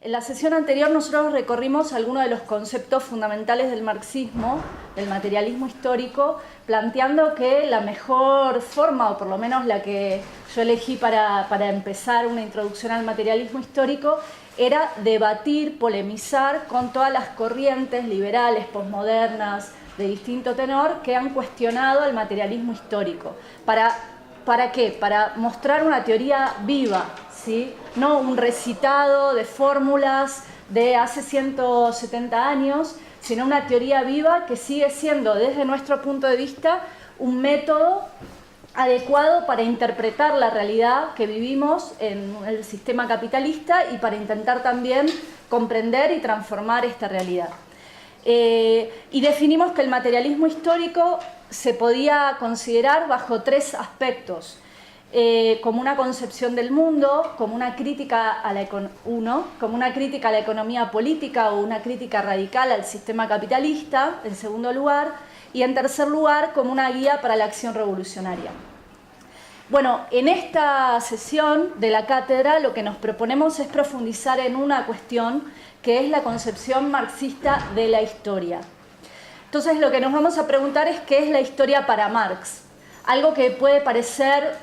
En la sesión anterior nosotros recorrimos algunos de los conceptos fundamentales del marxismo, del materialismo histórico, planteando que la mejor forma, o por lo menos la que yo elegí para empezar una introducción al materialismo histórico, era debatir, polemizar con todas las corrientes liberales, posmodernas, de distinto tenor, que han cuestionado el materialismo histórico. ¿Para qué? Para mostrar una teoría viva, ¿sí? No un recitado de fórmulas de hace 170 años, sino una teoría viva que sigue siendo, desde nuestro punto de vista, un método adecuado para interpretar la realidad que vivimos en el sistema capitalista y para intentar también comprender y transformar esta realidad. Y definimos que el materialismo histórico se podía considerar bajo tres aspectos: como una concepción del mundo, como una crítica a la economía política o una crítica radical al sistema capitalista, en segundo lugar, y en tercer lugar, como una guía para la acción revolucionaria. Bueno, en esta sesión de la cátedra lo que nos proponemos es profundizar en una cuestión que es la concepción marxista de la historia. Entonces lo que nos vamos a preguntar es qué es la historia para Marx. Algo que puede parecer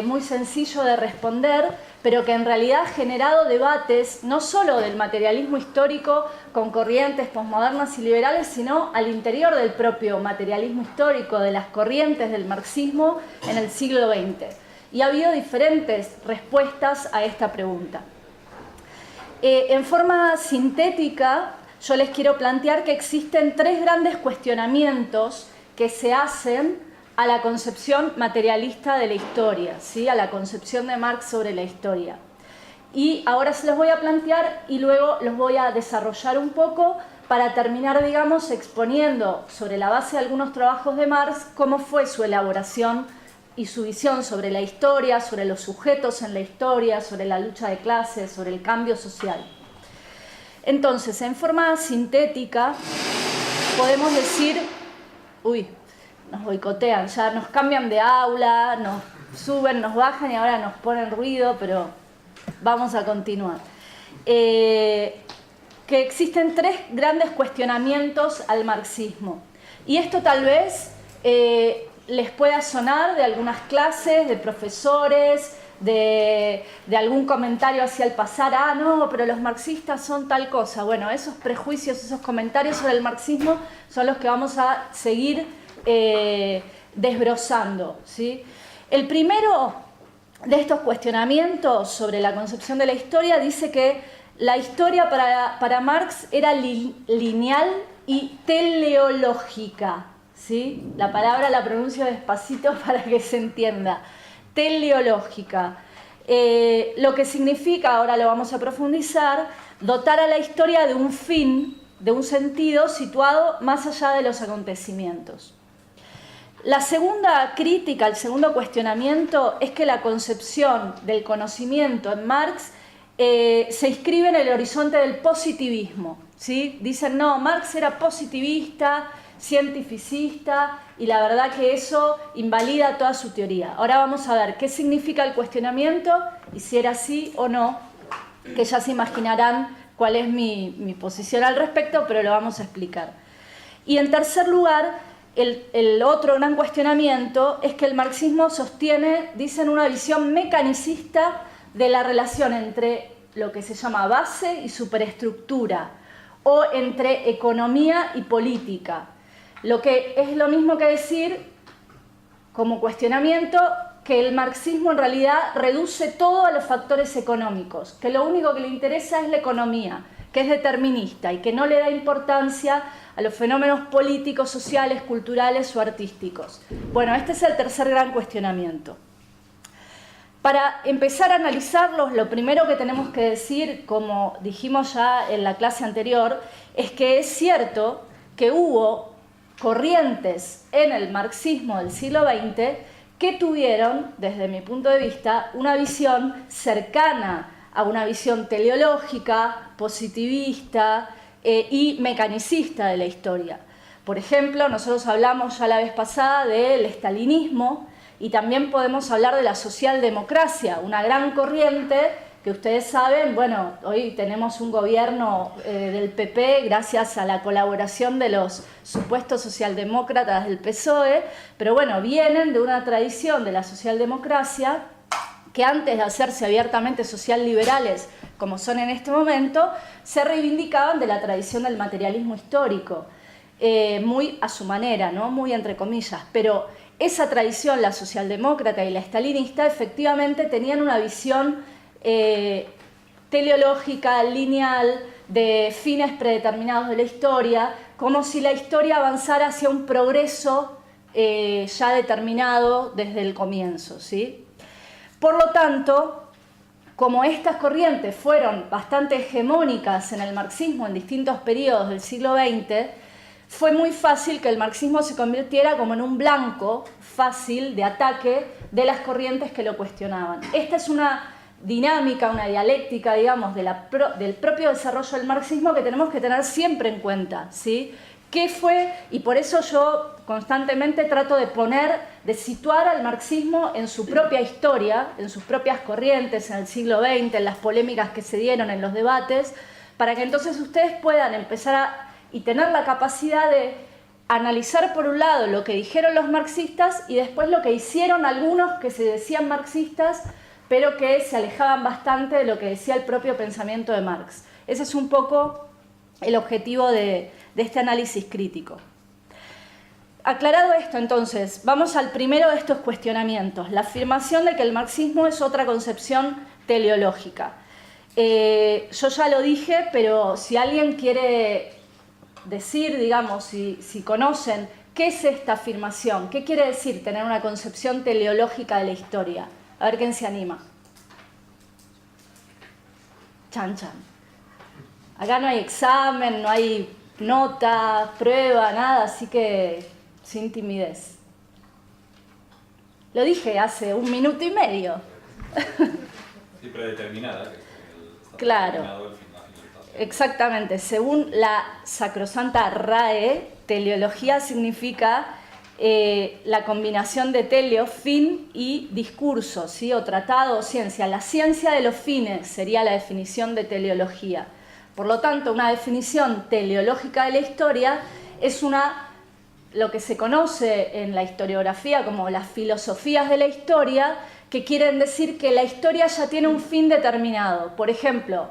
muy sencillo de responder, pero que en realidad ha generado debates no solo del materialismo histórico con corrientes posmodernas y liberales, sino al interior del propio materialismo histórico, de las corrientes del marxismo en el siglo XX. Y ha habido diferentes respuestas a esta pregunta. En forma sintética, yo les quiero plantear que existen tres grandes cuestionamientos que se hacen a la concepción materialista de la historia, ¿sí? A la concepción de Marx sobre la historia. Y ahora se los voy a plantear y luego los voy a desarrollar un poco para terminar, digamos, exponiendo sobre la base de algunos trabajos de Marx cómo fue su elaboración y su visión sobre la historia, sobre los sujetos en la historia, sobre la lucha de clases, sobre el cambio social. Entonces, en forma sintética, podemos decir... nos boicotean, ya nos cambian de aula, nos suben, nos bajan y ahora nos ponen ruido, pero vamos a continuar. Que existen tres grandes cuestionamientos al marxismo. Y esto tal vez les pueda sonar de algunas clases, de profesores, de algún comentario hacia el pasar, no, pero los marxistas son tal cosa. Bueno, esos prejuicios, esos comentarios sobre el marxismo son los que vamos a seguir desbrozando, ¿sí? El primero de estos cuestionamientos sobre la concepción de la historia dice que la historia para Marx era lineal y teleológica, ¿sí? La palabra la pronuncio despacito para que se entienda. Teleológica. Lo que significa, ahora lo vamos a profundizar, dotar a la historia de un fin, de un sentido situado más allá de los acontecimientos. La segunda crítica, el segundo cuestionamiento es que la concepción del conocimiento en Marx se inscribe en el horizonte del positivismo, ¿sí? Dicen, no, Marx era positivista, cientificista, y la verdad que eso invalida toda su teoría. Ahora vamos a ver qué significa el cuestionamiento y si era así o no, que ya se imaginarán cuál es mi posición al respecto, pero lo vamos a explicar. Y en tercer lugar, el otro gran cuestionamiento es que el marxismo sostiene, dicen, una visión mecanicista de la relación entre lo que se llama base y superestructura, o entre economía y política. Lo que es lo mismo que decir, como cuestionamiento, que el marxismo en realidad reduce todo a los factores económicos, que lo único que le interesa es la economía, que es determinista y que no le da importancia a los fenómenos políticos, sociales, culturales o artísticos. Bueno, este es el tercer gran cuestionamiento. Para empezar a analizarlos, lo primero que tenemos que decir, como dijimos ya en la clase anterior, es que es cierto que hubo corrientes en el marxismo del siglo XX que tuvieron, desde mi punto de vista, una visión cercana a una visión teleológica, positivista y mecanicista de la historia. Por ejemplo, nosotros hablamos ya la vez pasada del estalinismo y también podemos hablar de la socialdemocracia, una gran corriente que ustedes saben, bueno, hoy tenemos un gobierno del PP gracias a la colaboración de los supuestos socialdemócratas del PSOE, pero bueno, vienen de una tradición de la socialdemocracia que antes de hacerse abiertamente socialliberales, como son en este momento, se reivindicaban de la tradición del materialismo histórico, muy a su manera, ¿no? Muy entre comillas, pero esa tradición, la socialdemócrata y la stalinista, efectivamente tenían una visión teleológica, lineal, de fines predeterminados de la historia, como si la historia avanzara hacia un progreso ya determinado desde el comienzo, ¿sí? Por lo tanto, como estas corrientes fueron bastante hegemónicas en el marxismo en distintos periodos del siglo XX, fue muy fácil que el marxismo se convirtiera como en un blanco fácil de ataque de las corrientes que lo cuestionaban. Esta es una dinámica, una dialéctica, digamos, del propio desarrollo del marxismo que tenemos que tener siempre en cuenta, ¿sí? ¿Qué fue? Y por eso yo constantemente trato de situar al marxismo en su propia historia, en sus propias corrientes, en el siglo XX, en las polémicas que se dieron en los debates, para que entonces ustedes puedan empezar y tener la capacidad de analizar por un lado lo que dijeron los marxistas y después lo que hicieron algunos que se decían marxistas, pero que se alejaban bastante de lo que decía el propio pensamiento de Marx. Ese es un poco el objetivo de este análisis crítico. Aclarado esto, entonces, vamos al primero de estos cuestionamientos, la afirmación de que el marxismo es otra concepción teleológica. Yo ya lo dije, pero si alguien quiere decir, digamos, si conocen qué es esta afirmación, qué quiere decir tener una concepción teleológica de la historia. A ver quién se anima. Chan, chan. Acá no hay examen, no hay nota, prueba, nada, así que sin timidez. Lo dije hace 1 minuto y medio. Sí, predeterminada. Claro. Exactamente. Según la sacrosanta RAE, teleología significa la combinación de teleo, fin, y discurso, ¿sí? O tratado o ciencia. La ciencia de los fines sería la definición de teleología. Por lo tanto, una definición teleológica de la historia es lo que se conoce en la historiografía como las filosofías de la historia, que quieren decir que la historia ya tiene un fin determinado. Por ejemplo,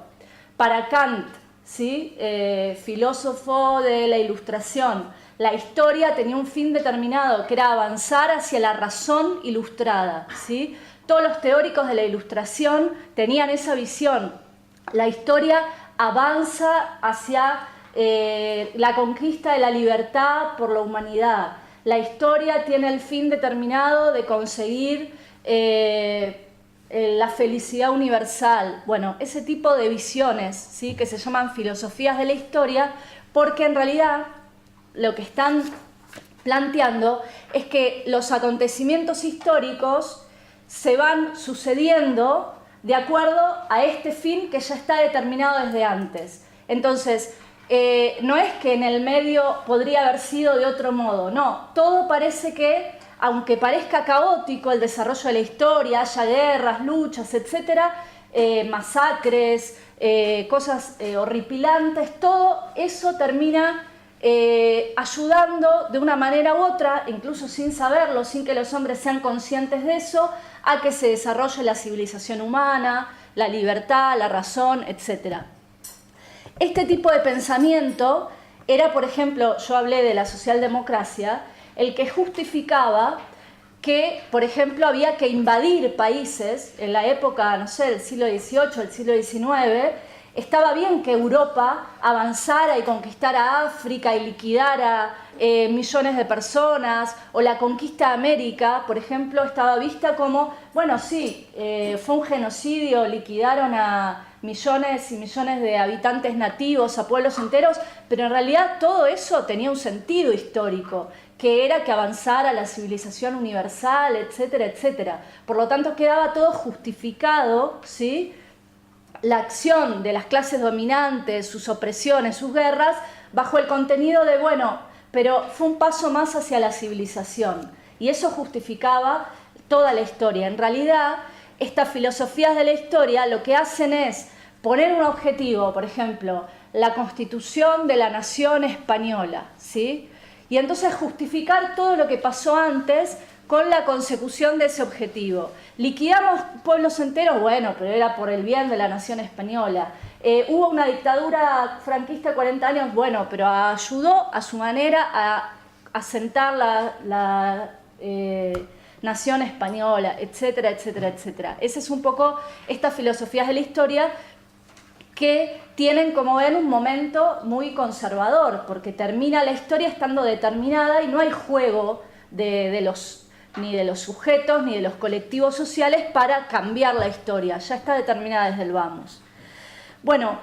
para Kant, ¿sí? Filósofo de la Ilustración, la historia tenía un fin determinado, que era avanzar hacia la razón ilustrada, ¿sí? Todos los teóricos de la Ilustración tenían esa visión. La historia avanza hacia la conquista de la libertad por la humanidad. La historia tiene el fin determinado de conseguir la felicidad universal. Bueno, ese tipo de visiones, ¿sí? Que se llaman filosofías de la historia, porque en realidad lo que están planteando es que los acontecimientos históricos se van sucediendo de acuerdo a este fin que ya está determinado desde antes. Entonces, no es que en el medio podría haber sido de otro modo, no, todo parece que, aunque parezca caótico el desarrollo de la historia, haya guerras, luchas, etcétera, masacres, cosas horripilantes, todo eso termina ayudando de una manera u otra, incluso sin saberlo, sin que los hombres sean conscientes de eso, a que se desarrolle la civilización humana, la libertad, la razón, etc. Este tipo de pensamiento era, por ejemplo, yo hablé de la socialdemocracia, el que justificaba que, por ejemplo, había que invadir países en la época, no sé, del siglo XVIII, del siglo XIX. Estaba bien que Europa avanzara y conquistara África y liquidara millones de personas, o la conquista de América, por ejemplo, estaba vista como, bueno, sí, fue un genocidio, liquidaron a millones y millones de habitantes nativos, a pueblos enteros, pero en realidad todo eso tenía un sentido histórico, que era que avanzara la civilización universal, etcétera, etcétera. Por lo tanto, quedaba todo justificado, ¿sí? La acción de las clases dominantes, sus opresiones, sus guerras, bajo el contenido de, bueno, pero fue un paso más hacia la civilización. Y eso justificaba toda la historia. En realidad, estas filosofías de la historia lo que hacen es poner un objetivo, por ejemplo, la constitución de la nación española, ¿sí? Y entonces justificar todo lo que pasó antes con la consecución de ese objetivo. ¿Liquidamos pueblos enteros? Bueno, pero era por el bien de la nación española. ¿Hubo una dictadura franquista de 40 años? Bueno, pero ayudó a su manera a asentar la nación española, etcétera, etcétera, etcétera. Esa es un poco estas filosofías de la historia que tienen, como ven, un momento muy conservador, porque termina la historia estando determinada y no hay juego ni de los sujetos ni de los colectivos sociales para cambiar la historia, ya está determinada desde el vamos. Bueno,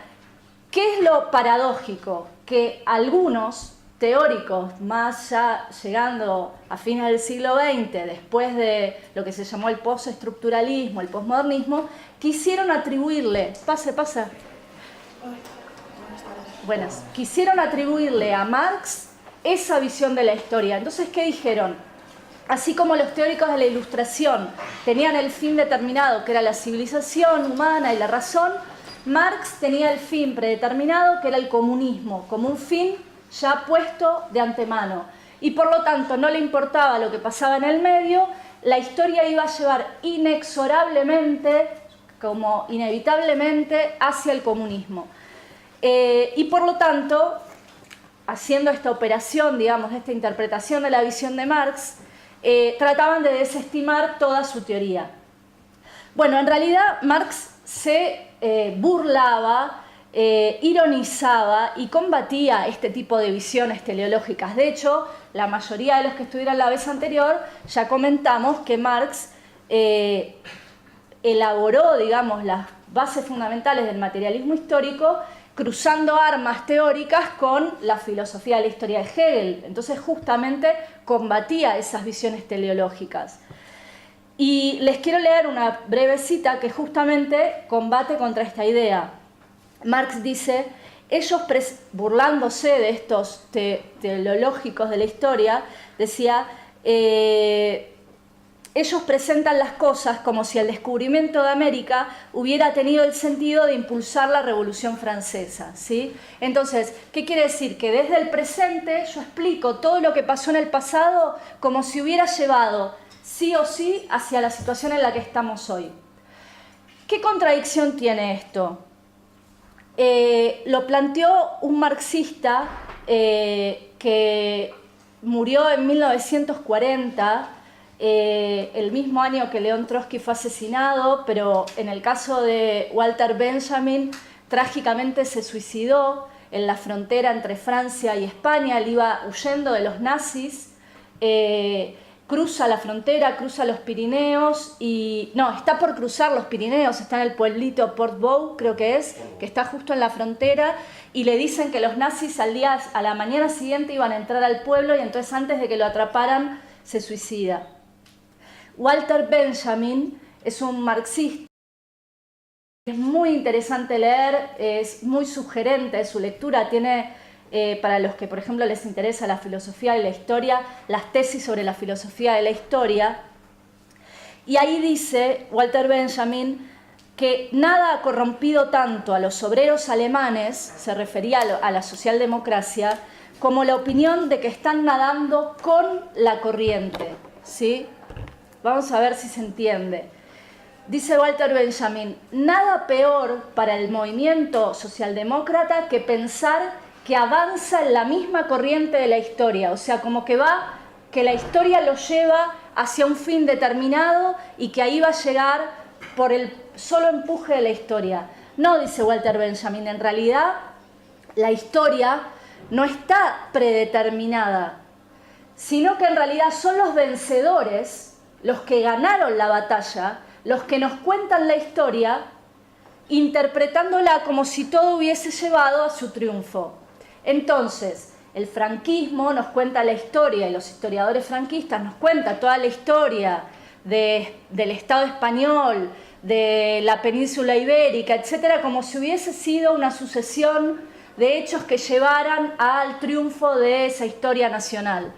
¿qué es lo paradójico? Que algunos teóricos, más ya llegando a fines del siglo XX, después de lo que se llamó el postestructuralismo, el posmodernismo, quisieron atribuirle, quisieron atribuirle a Marx esa visión de la historia. Entonces, ¿qué dijeron? Así como los teóricos de la Ilustración tenían el fin determinado, que era la civilización humana y la razón, Marx tenía el fin predeterminado, que era el comunismo, como un fin ya puesto de antemano. Y por lo tanto no le importaba lo que pasaba en el medio, la historia iba a llevar inexorablemente, como inevitablemente, hacia el comunismo. Y por lo tanto, haciendo esta operación, digamos, esta interpretación de la visión de Marx, trataban de desestimar toda su teoría. Bueno, en realidad Marx se burlaba, ironizaba y combatía este tipo de visiones teleológicas. De hecho, la mayoría de los que estuvieron la vez anterior ya comentamos que Marx elaboró, digamos, las bases fundamentales del materialismo histórico cruzando armas teóricas con la filosofía de la historia de Hegel. Entonces, justamente combatía esas visiones teleológicas. Y les quiero leer una breve cita que justamente combate contra esta idea. Marx dice, ellos burlándose de estos teleológicos de la historia, decía, ellos presentan las cosas como si el descubrimiento de América hubiera tenido el sentido de impulsar la Revolución Francesa, ¿sí? Entonces, ¿qué quiere decir? Que desde el presente yo explico todo lo que pasó en el pasado como si hubiera llevado sí o sí hacia la situación en la que estamos hoy. ¿Qué contradicción tiene esto? Lo planteó un marxista que murió en 1940, el mismo año que León Trotsky fue asesinado, pero en el caso de Walter Benjamin, trágicamente se suicidó en la frontera entre Francia y España. Él iba huyendo de los nazis, cruza la frontera, cruza los Pirineos y... No, está por cruzar los Pirineos, está en el pueblito Portbou, creo que es, que está justo en la frontera, y le dicen que los nazis a la mañana siguiente iban a entrar al pueblo y entonces antes de que lo atraparan se suicida. Walter Benjamin es un marxista. Es muy interesante leer, es muy sugerente su lectura, tiene... para los que, por ejemplo, les interesa la filosofía de la historia, las tesis sobre la filosofía de la historia. Y ahí dice Walter Benjamin que nada ha corrompido tanto a los obreros alemanes, se refería a la socialdemocracia, como la opinión de que están nadando con la corriente, ¿sí? Vamos a ver si se entiende. Dice Walter Benjamin, nada peor para el movimiento socialdemócrata que pensar que avanza en la misma corriente de la historia, o sea, como que la historia lo lleva hacia un fin determinado y que ahí va a llegar por el solo empuje de la historia. No, dice Walter Benjamin, en realidad la historia no está predeterminada, sino que en realidad son los vencedores, los que ganaron la batalla, los que nos cuentan la historia, interpretándola como si todo hubiese llevado a su triunfo. Entonces, el franquismo nos cuenta la historia, y los historiadores franquistas nos cuentan toda la historia del Estado español, de la península ibérica, etcétera, como si hubiese sido una sucesión de hechos que llevaran al triunfo de esa historia nacional.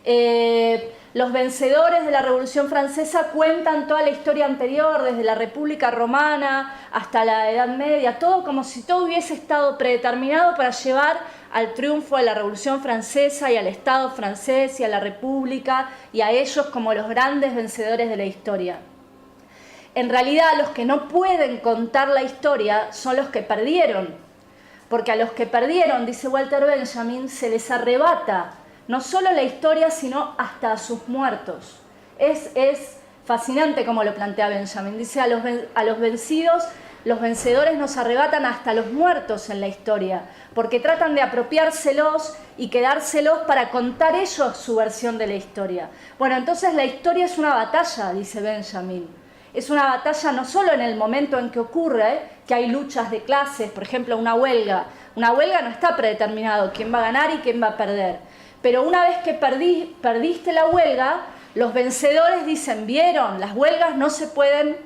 Los vencedores de la Revolución Francesa cuentan toda la historia anterior, desde la República Romana hasta la Edad Media, todo como si todo hubiese estado predeterminado para llevar al triunfo de la Revolución Francesa y al Estado francés y a la República y a ellos como los grandes vencedores de la historia. En realidad, los que no pueden contar la historia son los que perdieron, porque a los que perdieron, dice Walter Benjamin, se les arrebata no solo la historia, sino hasta a sus muertos. Es fascinante como lo plantea Benjamin. Dice, a los vencidos, los vencedores nos arrebatan hasta los muertos en la historia, porque tratan de apropiárselos y quedárselos para contar ellos su versión de la historia. Bueno, entonces la historia es una batalla, dice Benjamin. Es una batalla no solo en el momento en que ocurre, que hay luchas de clases, por ejemplo, una huelga. Una huelga no está predeterminado quién va a ganar y quién va a perder. Pero una vez que perdiste la huelga, los vencedores dicen, vieron, las huelgas no se pueden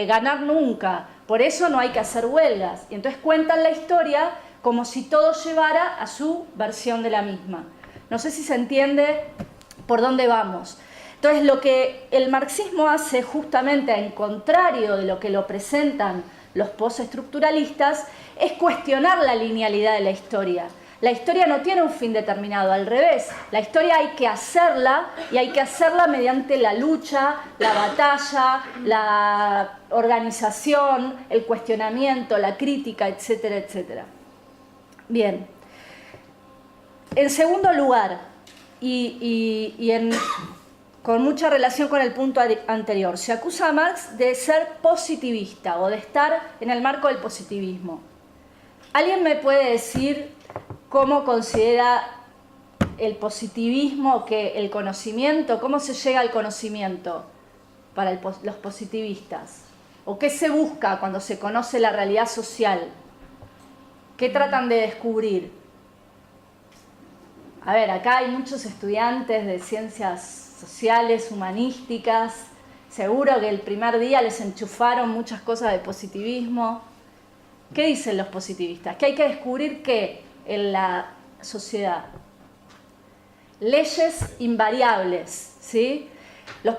ganar nunca, por eso no hay que hacer huelgas. Y entonces cuentan la historia como si todo llevara a su versión de la misma. No sé si se entiende por dónde vamos. Entonces lo que el marxismo hace justamente en contrario de lo que lo presentan los postestructuralistas es cuestionar la linealidad de la historia. La historia no tiene un fin determinado, al revés. La historia hay que hacerla y hay que hacerla mediante la lucha, la batalla, la organización, el cuestionamiento, la crítica, etcétera, etcétera. Bien. En segundo lugar, con mucha relación con el punto anterior, se acusa a Marx de ser positivista o de estar en el marco del positivismo. ¿Alguien me puede decir cómo considera el positivismo que el conocimiento, cómo se llega al conocimiento para los positivistas? ¿O qué se busca cuando se conoce la realidad social? ¿Qué tratan de descubrir? A ver, acá hay muchos estudiantes de ciencias sociales, humanísticas. Seguro que el primer día les enchufaron muchas cosas de positivismo. ¿Qué dicen los positivistas? Que hay que descubrir qué en la sociedad. Leyes invariables, ¿sí?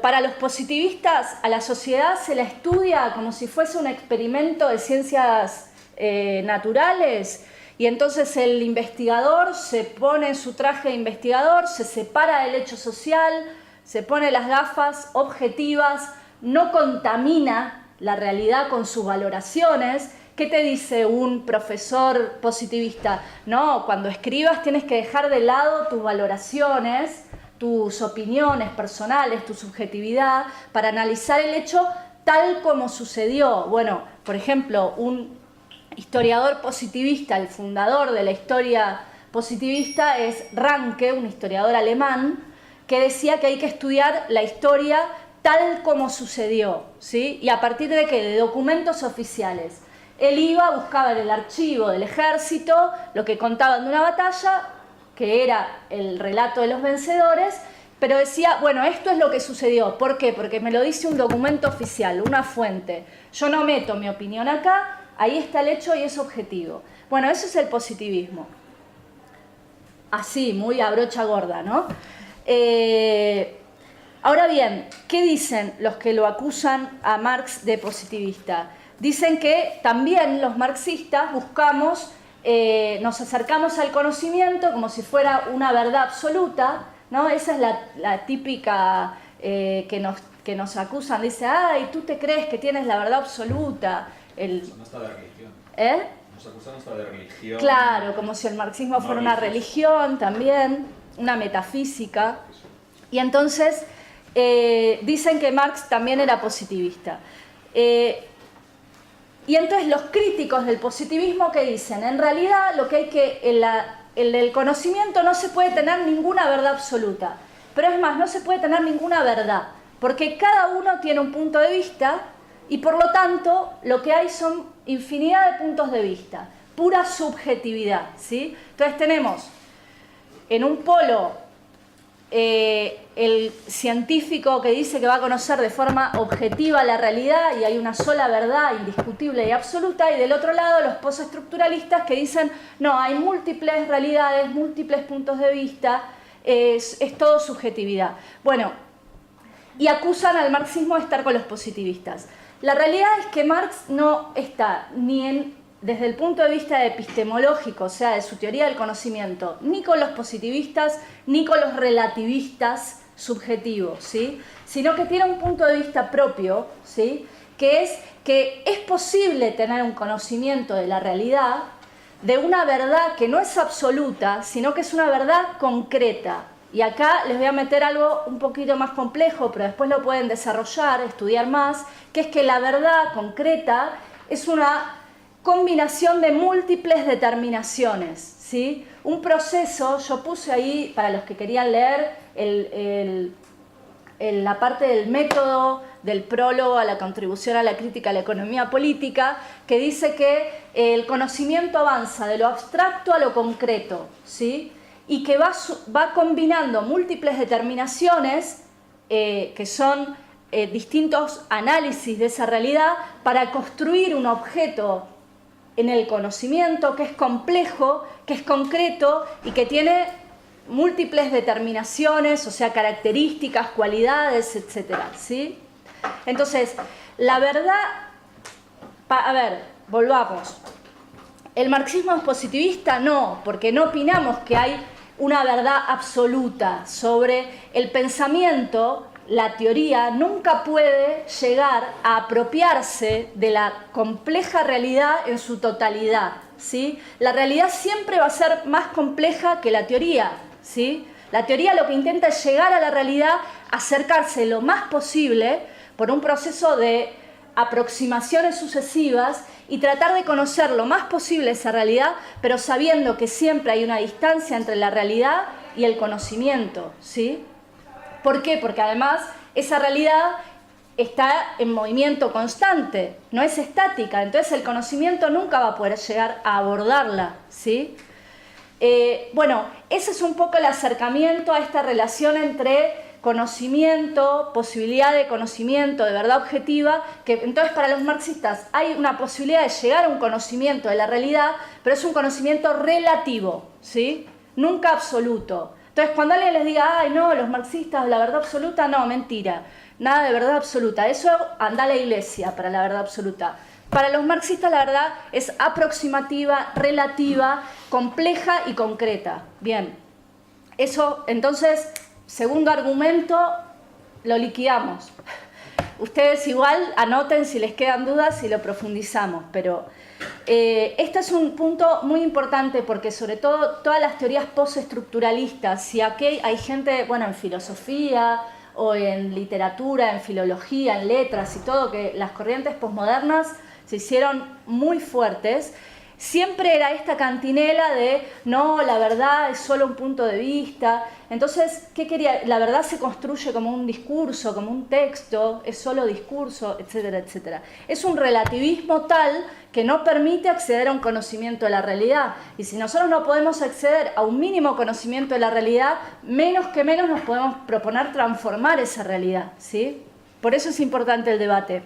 Para los positivistas, a la sociedad se la estudia como si fuese un experimento de ciencias naturales, y entonces el investigador se pone en su traje de investigador, se separa del hecho social, se pone las gafas objetivas, no contamina la realidad con sus valoraciones. ¿Qué te dice un profesor positivista? No, cuando escribas tienes que dejar de lado tus valoraciones, tus opiniones personales, tu subjetividad, para analizar el hecho tal como sucedió. Bueno, por ejemplo, un historiador positivista, el fundador de la historia positivista es Ranke, un historiador alemán, que decía que hay que estudiar la historia tal como sucedió, ¿sí? Y a partir de ¿qué? De documentos oficiales. Él iba, buscaba en el archivo del ejército lo que contaban de una batalla, que era el relato de los vencedores, pero decía, bueno, esto es lo que sucedió. ¿Por qué? Porque me lo dice un documento oficial, una fuente. Yo no meto mi opinión acá, ahí está el hecho y es objetivo. Bueno, eso es el positivismo. Así, muy a brocha gorda, ¿no? Ahora bien, ¿qué dicen los que lo acusan a Marx de positivista? Dicen que también los marxistas buscamos, nos acercamos al conocimiento como si fuera una verdad absoluta, ¿no? Esa es la típica que nos acusan. Dice, ay, tú te crees que tienes la verdad absoluta. No está de religión. Nos acusan hasta de religión. Claro, como si el marxismo fuera una religión también, una metafísica. Y entonces dicen que Marx también era positivista. Y entonces los críticos del positivismo, ¿qué dicen? En realidad lo que hay que, en el conocimiento no se puede tener ninguna verdad absoluta. Pero es más, no se puede tener ninguna verdad, porque cada uno tiene un punto de vista y por lo tanto lo que hay son infinidad de puntos de vista, pura subjetividad, ¿sí? Entonces tenemos en un polo el científico que dice que va a conocer de forma objetiva la realidad y hay una sola verdad indiscutible y absoluta, y del otro lado los postestructuralistas que dicen no, hay múltiples realidades, múltiples puntos de vista, es todo subjetividad. Bueno, y acusan al marxismo de estar con los positivistas. La realidad es que Marx no está ni desde el punto de vista epistemológico, o sea, de su teoría del conocimiento, ni con los positivistas, ni con los relativistas subjetivos, ¿sí? Sino que tiene un punto de vista propio, ¿sí? Que es posible tener un conocimiento de la realidad, de una verdad que no es absoluta, sino que es una verdad concreta. Y acá les voy a meter algo un poquito más complejo, pero después lo pueden desarrollar, estudiar más, que es que la verdad concreta es una combinación de múltiples determinaciones, ¿sí? Un proceso, yo puse ahí, para los que querían leer, la parte del método, del prólogo a la contribución a la crítica a la economía política, que dice que el conocimiento avanza de lo abstracto a lo concreto, ¿sí? Y que va combinando múltiples determinaciones, que son distintos análisis de esa realidad, para construir un objeto en el conocimiento que es complejo, que es concreto y que tiene múltiples determinaciones, o sea, características, cualidades, etcétera, ¿sí? Entonces, la verdad, a ver, volvamos. ¿El marxismo es positivista? No, porque no opinamos que hay una verdad absoluta sobre el pensamiento. La teoría nunca puede llegar a apropiarse de la compleja realidad en su totalidad, ¿sí? La realidad siempre va a ser más compleja que la teoría, ¿sí? La teoría lo que intenta es llegar a la realidad, acercarse lo más posible por un proceso de aproximaciones sucesivas y tratar de conocer lo más posible esa realidad, pero sabiendo que siempre hay una distancia entre la realidad y el conocimiento, ¿sí? ¿Por qué? Porque además esa realidad está en movimiento constante, no es estática, entonces el conocimiento nunca va a poder llegar a abordarla, ¿sí? Bueno, ese es un poco el acercamiento a esta relación entre conocimiento, posibilidad de conocimiento, de verdad objetiva, que entonces para los marxistas hay una posibilidad de llegar a un conocimiento de la realidad, pero es un conocimiento relativo, ¿sí? Nunca absoluto. Entonces, cuando alguien les diga, ay, no, los marxistas, la verdad absoluta, no, mentira, nada de verdad absoluta. Eso anda a la iglesia para la verdad absoluta. Para los marxistas, la verdad es aproximativa, relativa, compleja y concreta. Bien, eso, entonces, segundo argumento, lo liquidamos. Ustedes igual anoten si les quedan dudas y lo profundizamos, pero este es un punto muy importante porque sobre todo todas las teorías postestructuralistas, si aquí hay gente, bueno, en filosofía o en literatura, en filología, en letras y todo, que las corrientes posmodernas se hicieron muy fuertes, siempre era esta cantinela de no, la verdad es solo un punto de vista. Entonces, ¿qué quería? La verdad se construye como un discurso, como un texto, es solo discurso, etcétera, etcétera. Es un relativismo tal que no permite acceder a un conocimiento de la realidad. Y si nosotros no podemos acceder a un mínimo conocimiento de la realidad, menos que menos nos podemos proponer transformar esa realidad, ¿sí? Por eso es importante el debate.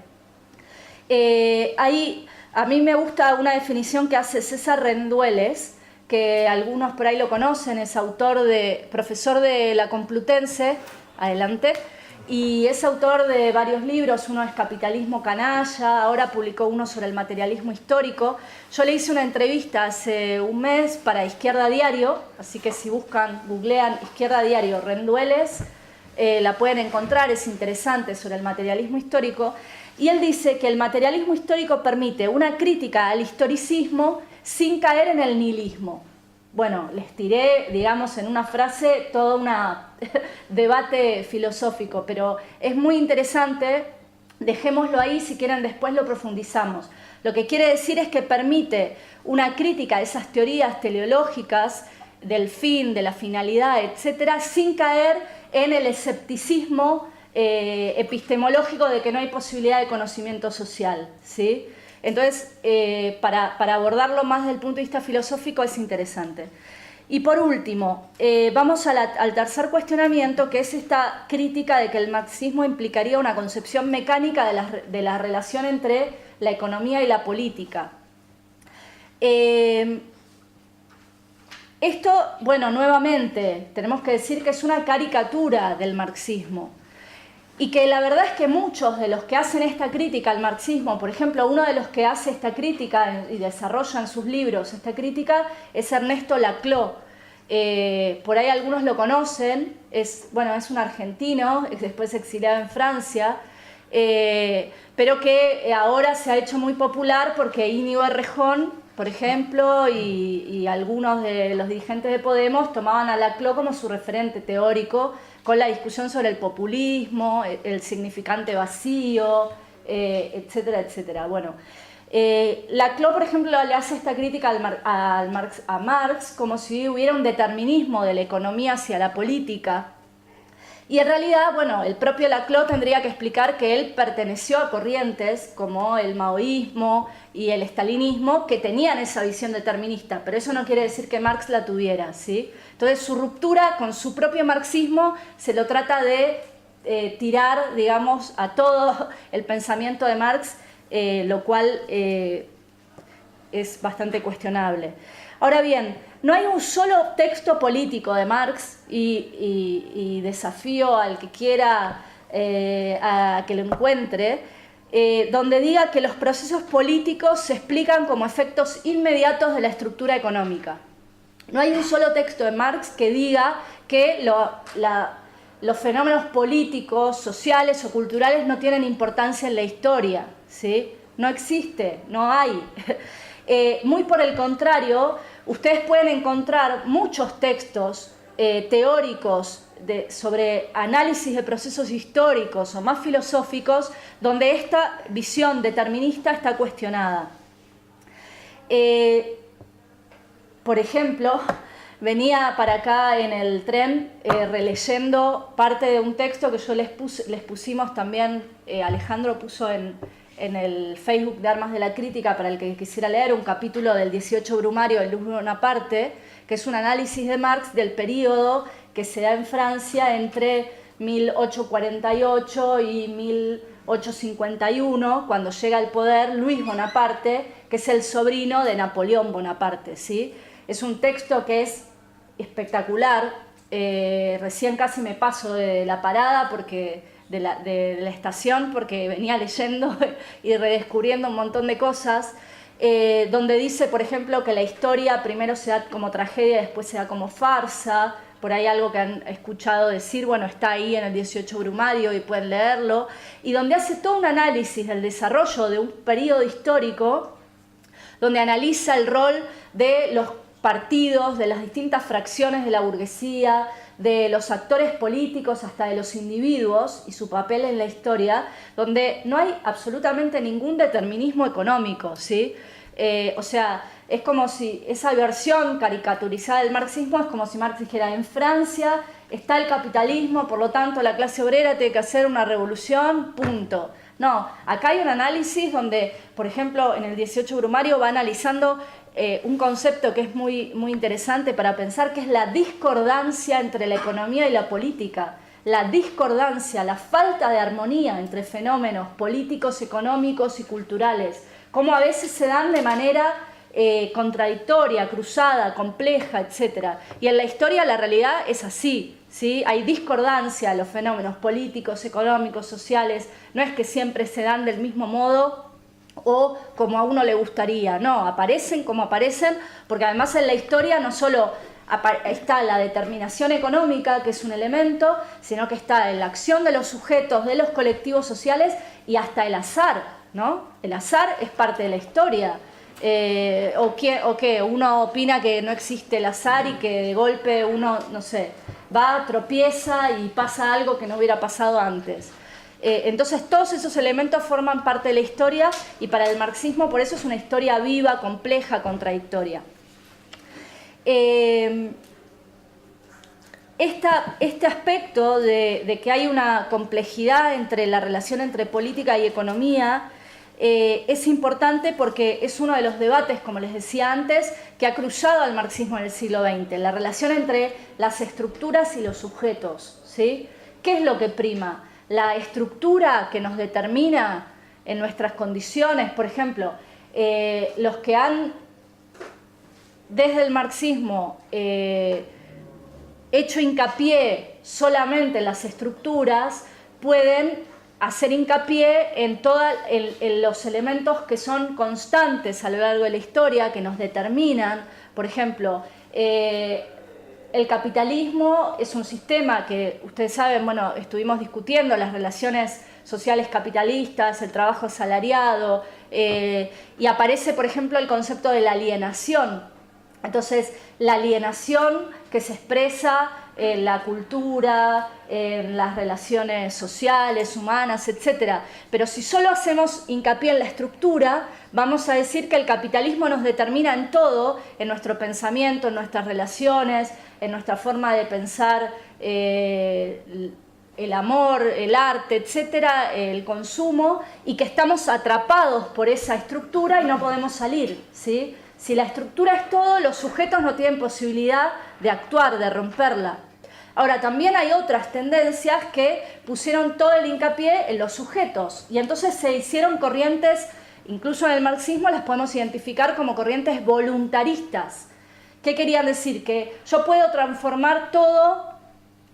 A mí me gusta una definición que hace César Rendueles, que algunos por ahí lo conocen, es profesor de la Complutense, adelante, y es autor de varios libros, uno es Capitalismo Canalla, ahora publicó uno sobre el materialismo histórico. Yo le hice una entrevista hace un mes para Izquierda Diario, así que si googlean Izquierda Diario Rendueles, la pueden encontrar, es interesante, sobre el materialismo histórico. Y él dice que el materialismo histórico permite una crítica al historicismo sin caer en el nihilismo. Bueno, les tiré, digamos, en una frase todo un debate filosófico, pero es muy interesante, dejémoslo ahí, si quieren después lo profundizamos. Lo que quiere decir es que permite una crítica a esas teorías teleológicas del fin, de la finalidad, etcétera, sin caer en el escepticismo epistemológico de que no hay posibilidad de conocimiento social, ¿sí? Entonces, para abordarlo más desde el punto de vista filosófico es interesante. Y por último, vamos al tercer cuestionamiento, que es esta crítica de que el marxismo implicaría una concepción mecánica de la relación entre la economía y la política. Esto, bueno, nuevamente, tenemos que decir que es una caricatura del marxismo. Y que la verdad es que muchos de los que hacen esta crítica al marxismo, por ejemplo, uno de los que hace esta crítica y desarrolla en sus libros esta crítica es Ernesto Laclau. Por ahí algunos lo conocen, es un argentino, después exiliado en Francia, pero que ahora se ha hecho muy popular porque Íñigo Errejón, por ejemplo, y algunos de los dirigentes de Podemos tomaban a Laclau como su referente teórico con la discusión sobre el populismo, el significante vacío, etcétera, etcétera. Bueno, Laclau, por ejemplo, le hace esta crítica a Marx como si hubiera un determinismo de la economía hacia la política. Y en realidad, bueno, el propio Laclau tendría que explicar que él perteneció a corrientes como el maoísmo y el estalinismo que tenían esa visión determinista, pero eso no quiere decir que Marx la tuviera, ¿sí? Entonces su ruptura con su propio marxismo se lo trata de tirar, digamos, a todo el pensamiento de Marx, lo cual es bastante cuestionable. Ahora bien, no hay un solo texto político de Marx y desafío al que quiera a que lo encuentre, donde diga que los procesos políticos se explican como efectos inmediatos de la estructura económica. No hay un solo texto de Marx que diga que los fenómenos políticos, sociales o culturales no tienen importancia en la historia, ¿sí? No existe, no hay. Muy por el contrario, ustedes pueden encontrar muchos textos teóricos sobre análisis de procesos históricos o más filosóficos donde esta visión determinista está cuestionada. Por ejemplo, venía para acá en el tren releyendo parte de un texto que yo les pusimos también, Alejandro puso en el Facebook de Armas de la Crítica para el que quisiera leer un capítulo del 18 Brumario de Luis Bonaparte, que es un análisis de Marx del periodo que se da en Francia entre 1848 y 1851, cuando llega al poder Luis Bonaparte, que es el sobrino de Napoleón Bonaparte, ¿sí? Es un texto que es espectacular, recién casi me paso de la parada de la estación porque venía leyendo y redescubriendo un montón de cosas, donde dice, por ejemplo, que la historia primero se da como tragedia, después se da como farsa, por ahí algo que han escuchado decir, bueno, está ahí en el 18 Brumario y pueden leerlo, y donde hace todo un análisis del desarrollo de un periodo histórico, donde analiza el rol de los partidos, de las distintas fracciones de la burguesía, de los actores políticos hasta de los individuos y su papel en la historia, donde no hay absolutamente ningún determinismo económico, ¿sí? O sea, es como si esa versión caricaturizada del marxismo es como si Marx dijera, en Francia está el capitalismo, por lo tanto la clase obrera tiene que hacer una revolución, punto. No, acá hay un análisis donde, por ejemplo, en el 18 Brumario va analizando un concepto que es muy, muy interesante para pensar, que es la discordancia entre la economía y la política. La discordancia, la falta de armonía entre fenómenos políticos, económicos y culturales. Cómo a veces se dan de manera contradictoria, cruzada, compleja, etc. Y en la historia la realidad es así, ¿sí? Hay discordancia en los fenómenos políticos, económicos, sociales. No es que siempre se dan del mismo modo o como a uno le gustaría, no, aparecen como aparecen, porque además en la historia no solo está la determinación económica, que es un elemento, sino que está en la acción de los sujetos, de los colectivos sociales y hasta el azar, ¿no? El azar es parte de la historia. ¿O qué? Uno opina que no existe el azar y que de golpe uno, no sé, va, tropieza y pasa algo que no hubiera pasado antes. Entonces todos esos elementos forman parte de la historia y para el marxismo por eso es una historia viva, compleja, contradictoria. Este aspecto de que hay una complejidad entre la relación entre política y economía es importante porque es uno de los debates, como les decía antes, que ha cruzado al marxismo en el siglo XX, la relación entre las estructuras y los sujetos, ¿sí? ¿Qué es lo que prima? La estructura que nos determina en nuestras condiciones, por ejemplo, los que han desde el marxismo hecho hincapié solamente en las estructuras, pueden hacer hincapié en los elementos que son constantes a lo largo de la historia, que nos determinan. Por ejemplo, el capitalismo es un sistema que, ustedes saben, bueno, estuvimos discutiendo las relaciones sociales capitalistas, el trabajo asalariado, y aparece, por ejemplo, el concepto de la alienación. Entonces, la alienación que se expresa en la cultura, en las relaciones sociales, humanas, etc. Pero si solo hacemos hincapié en la estructura, vamos a decir que el capitalismo nos determina en todo, en nuestro pensamiento, en nuestras relaciones, en nuestra forma de pensar el amor, el arte, etcétera, el consumo, y que estamos atrapados por esa estructura y no podemos salir, ¿sí? Si la estructura es todo, los sujetos no tienen posibilidad de actuar, de romperla. Ahora, también hay otras tendencias que pusieron todo el hincapié en los sujetos, y entonces se hicieron corrientes, incluso en el marxismo las podemos identificar como corrientes voluntaristas. ¿Qué querían decir? Que yo puedo transformar todo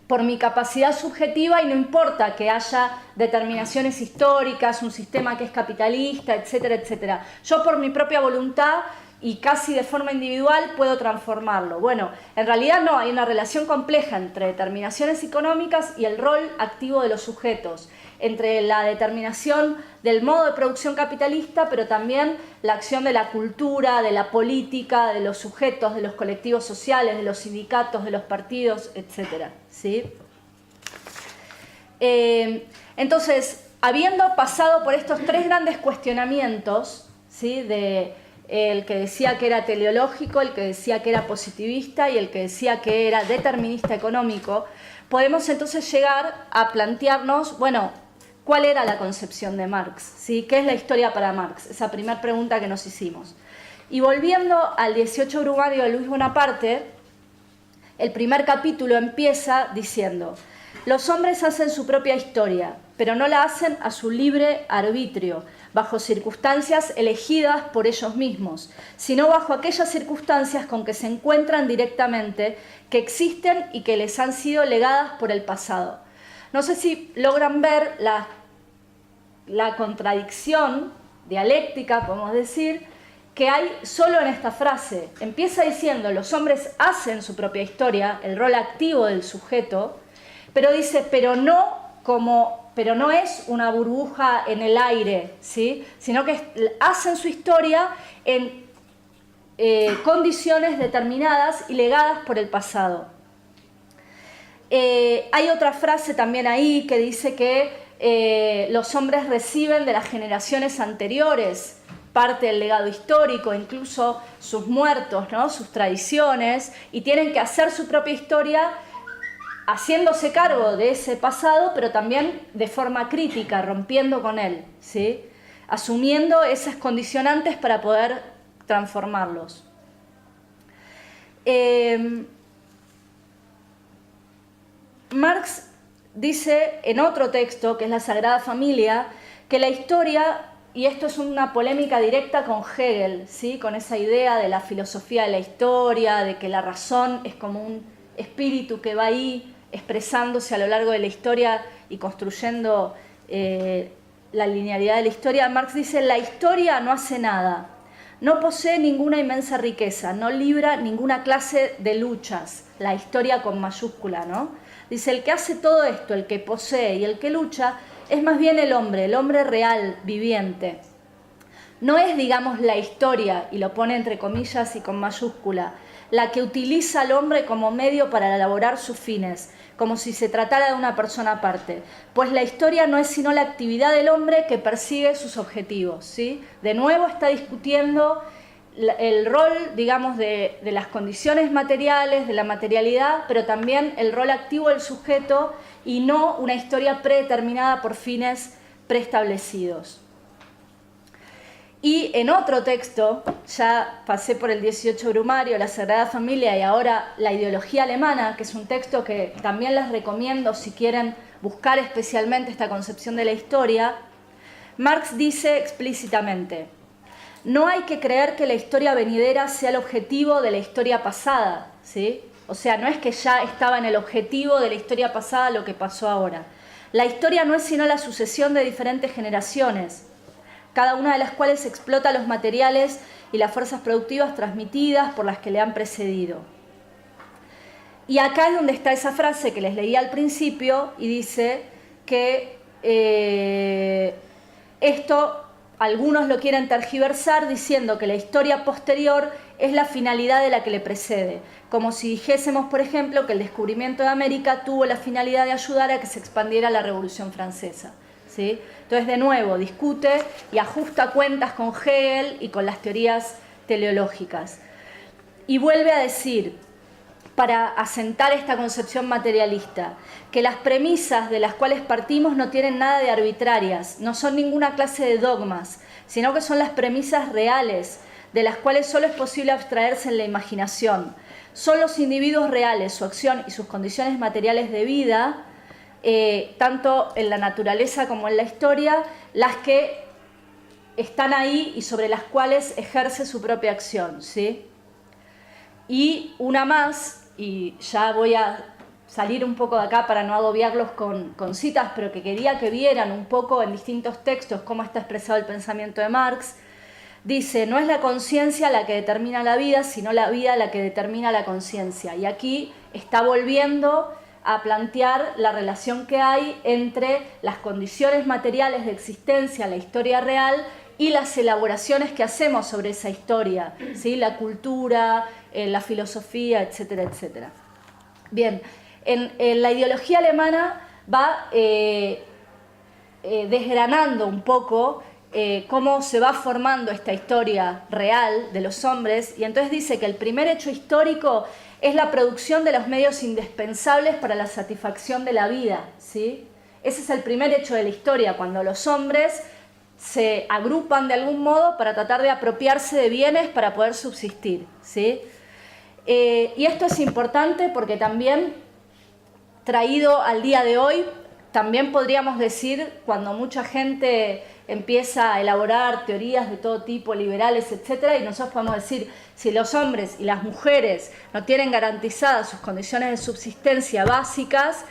por mi capacidad subjetiva y no importa que haya determinaciones históricas, un sistema que es capitalista, etcétera, etcétera. Yo por mi propia voluntad y casi de forma individual puedo transformarlo. Bueno, en realidad no, hay una relación compleja entre determinaciones económicas y el rol activo de los sujetos, entre la determinación del modo de producción capitalista, pero también la acción de la cultura, de la política, de los sujetos, de los colectivos sociales, de los sindicatos, de los partidos, etcétera, ¿sí? Entonces, habiendo pasado por estos tres grandes cuestionamientos, ¿sí? El que decía que era teleológico, el que decía que era positivista y el que decía que era determinista económico, podemos entonces llegar a plantearnos, bueno, ¿cuál era la concepción de Marx? ¿Sí? ¿Qué es la historia para Marx? Esa primera pregunta que nos hicimos. Y volviendo al 18 Brumario de Luis Bonaparte, el primer capítulo empieza diciendo: los hombres hacen su propia historia, pero no la hacen a su libre arbitrio, bajo circunstancias elegidas por ellos mismos, sino bajo aquellas circunstancias con que se encuentran directamente, que existen y que les han sido legadas por el pasado. No sé si logran ver la contradicción dialéctica, podemos decir, que hay solo en esta frase. Empieza diciendo: los hombres hacen su propia historia, el rol activo del sujeto, pero dice, pero no es una burbuja en el aire, ¿sí? Sino que hacen su historia en condiciones determinadas y legadas por el pasado. Hay otra frase también ahí que dice que los hombres reciben de las generaciones anteriores parte del legado histórico, incluso sus muertos, ¿no? Sus tradiciones, y tienen que hacer su propia historia haciéndose cargo de ese pasado, pero también de forma crítica, rompiendo con él, ¿sí? Asumiendo esas condicionantes para poder transformarlos. Marx dice en otro texto, que es la Sagrada Familia, que la historia, y esto es una polémica directa con Hegel, ¿sí? Con esa idea de la filosofía de la historia, de que la razón es como un espíritu que va ahí expresándose a lo largo de la historia y construyendo la linealidad de la historia. Marx dice: la historia no hace nada, no posee ninguna inmensa riqueza, no libra ninguna clase de luchas, la historia con mayúscula, ¿no? Dice: el que hace todo esto, el que posee y el que lucha, es más bien el hombre real, viviente. No es, digamos, la historia, y lo pone entre comillas y con mayúscula, la que utiliza al hombre como medio para elaborar sus fines, como si se tratara de una persona aparte, pues la historia no es sino la actividad del hombre que persigue sus objetivos, ¿sí? De nuevo está discutiendo el rol, digamos, de las condiciones materiales, de la materialidad, pero también el rol activo del sujeto y no una historia predeterminada por fines preestablecidos. Y en otro texto, ya pasé por el 18 Brumario, la Sagrada Familia y ahora la ideología alemana, que es un texto que también les recomiendo si quieren buscar especialmente esta concepción de la historia, Marx dice explícitamente: no hay que creer que la historia venidera sea el objetivo de la historia pasada, ¿sí? O sea, no es que ya estaba en el objetivo de la historia pasada lo que pasó ahora. La historia no es sino la sucesión de diferentes generaciones, cada una de las cuales explota los materiales y las fuerzas productivas transmitidas por las que le han precedido. Y acá es donde está esa frase que les leí al principio y dice que esto algunos lo quieren tergiversar diciendo que la historia posterior es la finalidad de la que le precede, como si dijésemos, por ejemplo, que el descubrimiento de América tuvo la finalidad de ayudar a que se expandiera la Revolución Francesa, ¿sí? Entonces, de nuevo, discute y ajusta cuentas con Hegel y con las teorías teleológicas. Y vuelve a decir, para asentar esta concepción materialista, que las premisas de las cuales partimos no tienen nada de arbitrarias, no son ninguna clase de dogmas, sino que son las premisas reales, de las cuales solo es posible abstraerse en la imaginación. Son los individuos reales, su acción y sus condiciones materiales de vida, tanto en la naturaleza como en la historia, las que están ahí y sobre las cuales ejerce su propia acción, ¿sí? Y una más, y ya voy a salir un poco de acá para no agobiarlos con citas, pero que quería que vieran un poco en distintos textos cómo está expresado el pensamiento de Marx. Dice, no es la conciencia la que determina la vida, sino la vida la que determina la conciencia. Y aquí está volviendo a plantear la relación que hay entre las condiciones materiales de existencia, la historia real, y las elaboraciones que hacemos sobre esa historia, ¿sí? La cultura, la filosofía, etcétera, etcétera. Bien, en la ideología alemana va desgranando un poco cómo se va formando esta historia real de los hombres, y entonces dice que el primer hecho histórico es la producción de los medios indispensables para la satisfacción de la vida, ¿sí? Ese es el primer hecho de la historia, cuando los hombres se agrupan de algún modo para tratar de apropiarse de bienes para poder subsistir, ¿sí? Y esto es importante porque también, traído al día de hoy, también podríamos decir, cuando mucha gente empieza a elaborar teorías de todo tipo, liberales, etcétera, y nosotros podemos decir, si los hombres y las mujeres no tienen garantizadas sus condiciones de subsistencia básicas,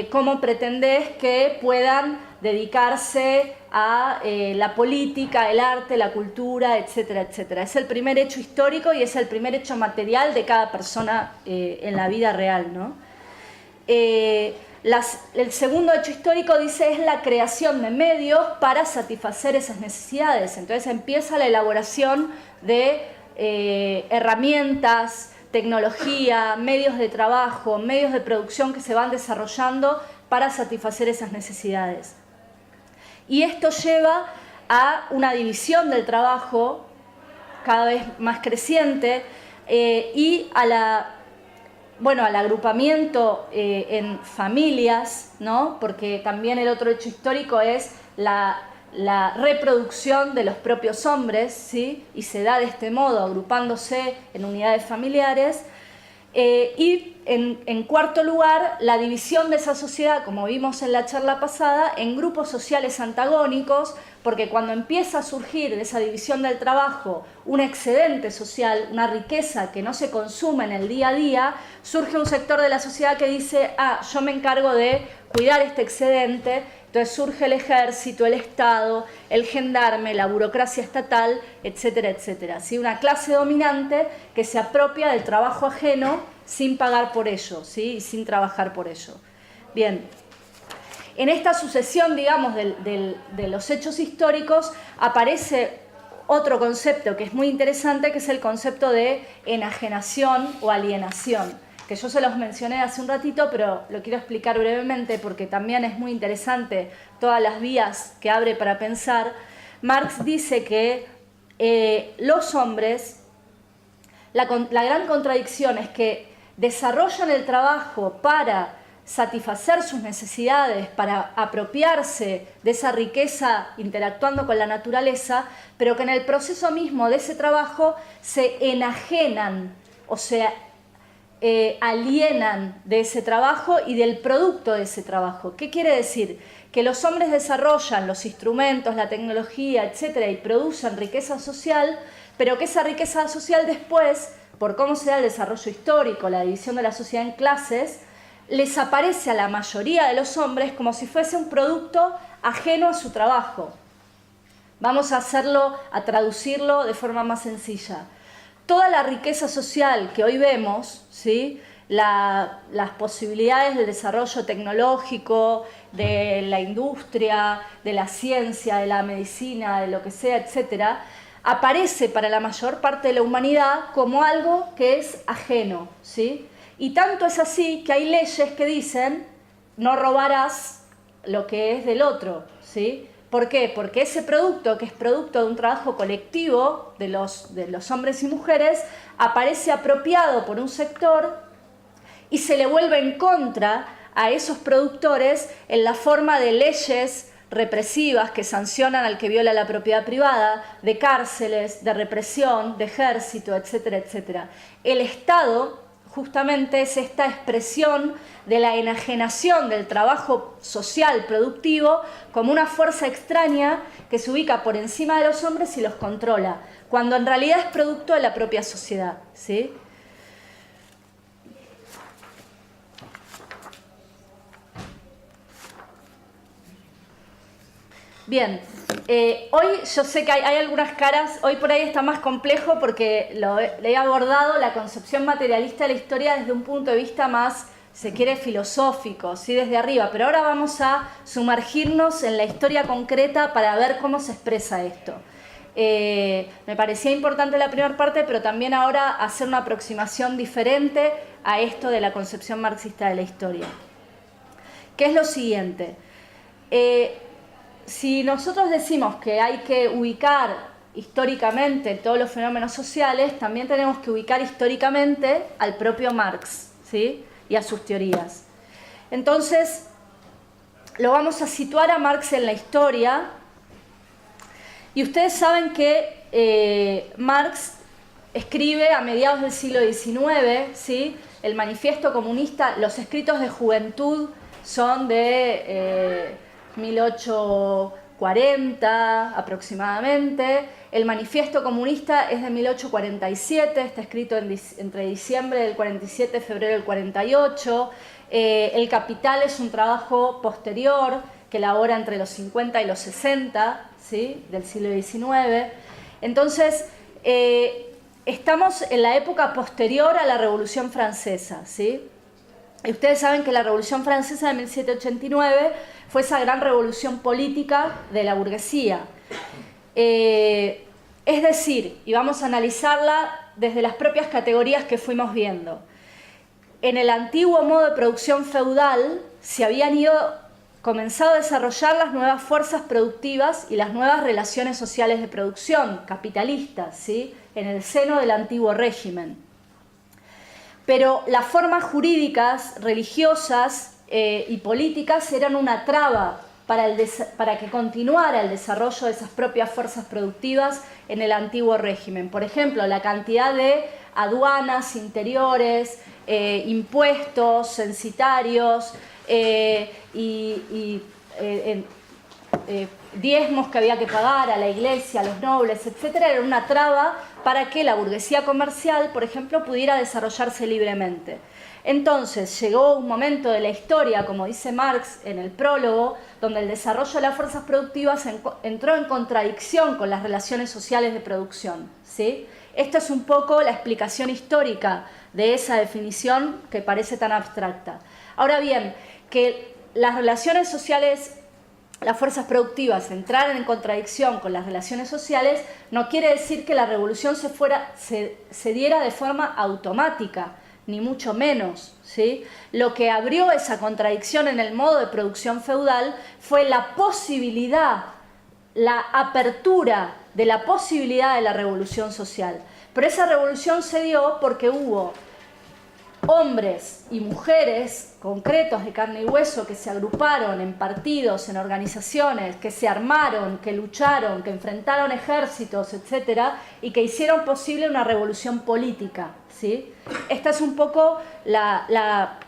¿cómo pretendés que puedan dedicarse a la política, el arte, la cultura, etcétera, etcétera? Es el primer hecho histórico y es el primer hecho material de cada persona en la vida real, ¿no? El segundo hecho histórico, dice, es la creación de medios para satisfacer esas necesidades. Entonces empieza la elaboración de herramientas, tecnología, medios de trabajo, medios de producción que se van desarrollando para satisfacer esas necesidades. Y esto lleva a una división del trabajo cada vez más creciente y al agrupamiento en familias, ¿no? Porque también el otro hecho histórico es la reproducción de los propios hombres, ¿sí? Y se da de este modo, agrupándose en unidades familiares. Y en cuarto lugar, la división de esa sociedad, como vimos en la charla pasada, en grupos sociales antagónicos, porque cuando empieza a surgir de esa división del trabajo un excedente social, una riqueza que no se consume en el día a día, surge un sector de la sociedad que dice, yo me encargo de cuidar este excedente. Entonces surge el ejército, el Estado, el gendarme, la burocracia estatal, etcétera, etcétera. ¿Sí? Una clase dominante que se apropia del trabajo ajeno sin pagar por ello, ¿sí? Y sin trabajar por ello. Bien, en esta sucesión, digamos, de los hechos históricos aparece otro concepto que es muy interesante, que es el concepto de enajenación o alienación, que yo se los mencioné hace un ratito, pero lo quiero explicar brevemente porque también es muy interesante todas las vías que abre para pensar. Marx dice que los hombres, la gran contradicción es que desarrollan el trabajo para satisfacer sus necesidades, para apropiarse de esa riqueza interactuando con la naturaleza, pero que en el proceso mismo de ese trabajo se enajenan, o sea, alienan de ese trabajo y del producto de ese trabajo. ¿Qué quiere decir? Que los hombres desarrollan los instrumentos, la tecnología, etcétera, y producen riqueza social, pero que esa riqueza social después, por cómo se da el desarrollo histórico, la división de la sociedad en clases, les aparece a la mayoría de los hombres como si fuese un producto ajeno a su trabajo. Vamos a traducirlo de forma más sencilla. Toda la riqueza social que hoy vemos, ¿sí?, las posibilidades de desarrollo tecnológico, de la industria, de la ciencia, de la medicina, de lo que sea, etcétera, aparece para la mayor parte de la humanidad como algo que es ajeno, ¿sí? Y tanto es así que hay leyes que dicen no robarás lo que es del otro, ¿sí? ¿Por qué? Porque ese producto, que es producto de un trabajo colectivo de los hombres y mujeres, aparece apropiado por un sector y se le vuelve en contra a esos productores en la forma de leyes represivas que sancionan al que viola la propiedad privada, de cárceles, de represión, de ejército, etcétera, etcétera. El Estado justamente es esta expresión de la enajenación del trabajo social productivo como una fuerza extraña que se ubica por encima de los hombres y los controla, cuando en realidad es producto de la propia sociedad, ¿sí? Bien, hoy yo sé que hay algunas caras, hoy por ahí está más complejo porque le he abordado la concepción materialista de la historia desde un punto de vista más, se quiere, filosófico, ¿sí?, desde arriba, pero ahora vamos a sumergirnos en la historia concreta para ver cómo se expresa esto. Me parecía importante la primera parte, pero también ahora hacer una aproximación diferente a esto de la concepción marxista de la historia. ¿Qué es lo siguiente? Si nosotros decimos que hay que ubicar históricamente todos los fenómenos sociales, también tenemos que ubicar históricamente al propio Marx, ¿sí?, y a sus teorías. Entonces, lo vamos a situar a Marx en la historia, y ustedes saben que Marx escribe a mediados del siglo XIX, ¿sí?, el Manifiesto Comunista. Los escritos de juventud son de 1840 aproximadamente. El Manifiesto Comunista es de 1847, está escrito entre diciembre del 47 y febrero del 48. El Capital es un trabajo posterior que elabora entre los 50 y los 60, ¿sí?, del siglo XIX. Entonces, estamos en la época posterior a la Revolución Francesa, ¿sí? Y ustedes saben que la Revolución Francesa de 1789 fue esa gran revolución política de la burguesía. Es decir, y vamos a analizarla desde las propias categorías que fuimos viendo. En el antiguo modo de producción feudal se habían comenzado a desarrollar las nuevas fuerzas productivas y las nuevas relaciones sociales de producción capitalistas, ¿sí?, en el seno del antiguo régimen. Pero las formas jurídicas, religiosas y políticas eran una traba para que continuara el desarrollo de esas propias fuerzas productivas en el antiguo régimen. Por ejemplo, la cantidad de aduanas interiores, impuestos censitarios diezmos que había que pagar a la iglesia, a los nobles, etcétera, era una traba para que la burguesía comercial, por ejemplo, pudiera desarrollarse libremente. Entonces llegó un momento de la historia, como dice Marx en el prólogo, donde el desarrollo de las fuerzas productivas entró en contradicción con las relaciones sociales de producción, ¿sí? Esta es un poco la explicación histórica de esa definición que parece tan abstracta. Ahora bien, que las relaciones sociales, las fuerzas productivas entraran en contradicción con las relaciones sociales, no quiere decir que la revolución se diera de forma automática, ni mucho menos, ¿sí? Lo que abrió esa contradicción en el modo de producción feudal fue la posibilidad, la apertura de la posibilidad de la revolución social. Pero esa revolución se dio porque hubo hombres y mujeres concretos de carne y hueso que se agruparon en partidos, en organizaciones, que se armaron, que lucharon, que enfrentaron ejércitos, etcétera, y que hicieron posible una revolución política, ¿sí? Esta es un poco la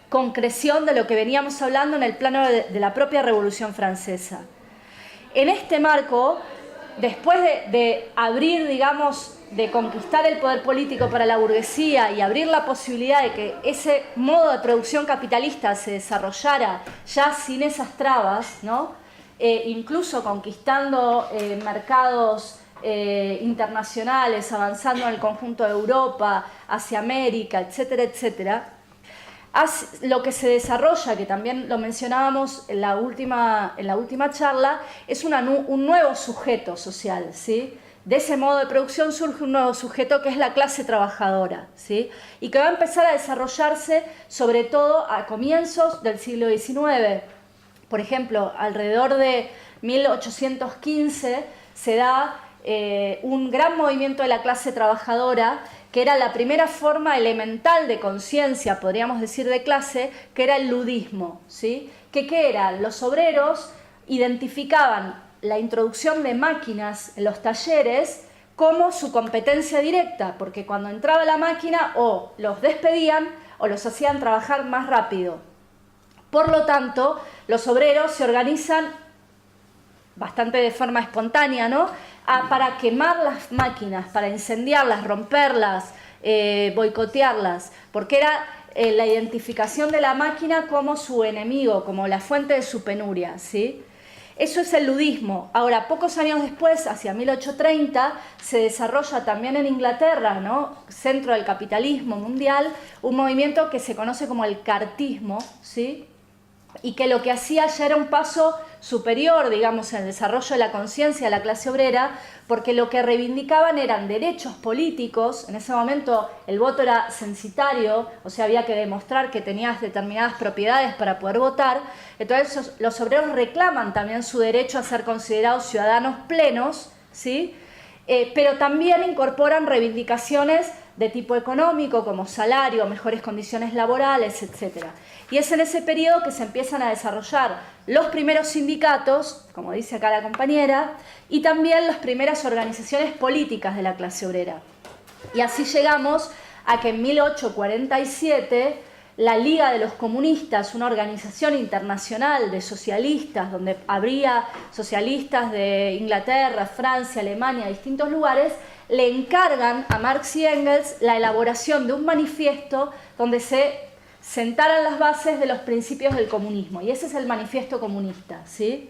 concreción de lo que veníamos hablando en el plano de la propia Revolución Francesa. En este marco, después de abrir, digamos, de conquistar el poder político para la burguesía y abrir la posibilidad de que ese modo de producción capitalista se desarrollara ya sin esas trabas, ¿no? Incluso conquistando mercados internacionales, avanzando en el conjunto de Europa, hacia América, etcétera, etcétera, lo que se desarrolla, que también lo mencionábamos en la última charla, es un nuevo sujeto social, ¿sí? De ese modo de producción surge un nuevo sujeto que es la clase trabajadora, ¿sí? Y que va a empezar a desarrollarse sobre todo a comienzos del siglo XIX. Por ejemplo, alrededor de 1815 se da un gran movimiento de la clase trabajadora, que era la primera forma elemental de conciencia, podríamos decir, de clase, que era el ludismo, ¿sí? ¿Qué era? Los obreros identificaban la introducción de máquinas en los talleres como su competencia directa, porque cuando entraba la máquina o los despedían o los hacían trabajar más rápido. Por lo tanto, los obreros se organizan bastante de forma espontánea, ¿no? Para quemar las máquinas, para incendiarlas, romperlas, boicotearlas, porque era la identificación de la máquina como su enemigo, como la fuente de su penuria, ¿sí? Eso es el ludismo. Ahora, pocos años después, hacia 1830, se desarrolla también en Inglaterra, ¿no? Centro del capitalismo mundial, un movimiento que se conoce como el cartismo, ¿sí? Y que lo que hacía ya era un paso superior, digamos, en el desarrollo de la conciencia de la clase obrera, porque lo que reivindicaban eran derechos políticos. En ese momento el voto era censitario, o sea, había que demostrar que tenías determinadas propiedades para poder votar. Entonces los obreros reclaman también su derecho a ser considerados ciudadanos plenos, ¿sí? Pero también incorporan reivindicaciones de tipo económico, como salario, mejores condiciones laborales, etc. Y es en ese periodo que se empiezan a desarrollar los primeros sindicatos, como dice acá la compañera, y también las primeras organizaciones políticas de la clase obrera. Y así llegamos a que en 1847 la Liga de los Comunistas, una organización internacional de socialistas, donde habría socialistas de Inglaterra, Francia, Alemania, distintos lugares, le encargan a Marx y Engels la elaboración de un manifiesto donde se sentaran las bases de los principios del comunismo. Y ese es el manifiesto comunista, ¿sí?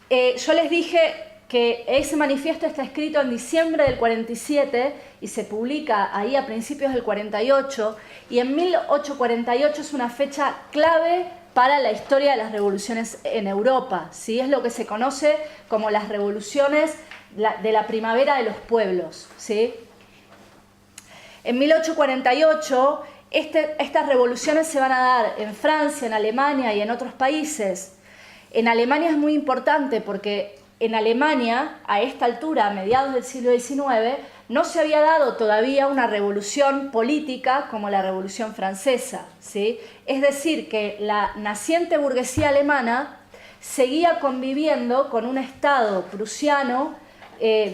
Yo les dije que ese manifiesto está escrito en diciembre del 47 y se publica ahí a principios del 48, y en 1848 es una fecha clave para la historia de las revoluciones en Europa, ¿sí? Es lo que se conoce como las revoluciones de la primavera de los pueblos, ¿sí? En 1848 estas revoluciones se van a dar en Francia, en Alemania y en otros países. En Alemania es muy importante porque en Alemania, a esta altura, a mediados del siglo XIX, no se había dado todavía una revolución política como la Revolución Francesa, ¿sí? Es decir, que la naciente burguesía alemana seguía conviviendo con un Estado prusiano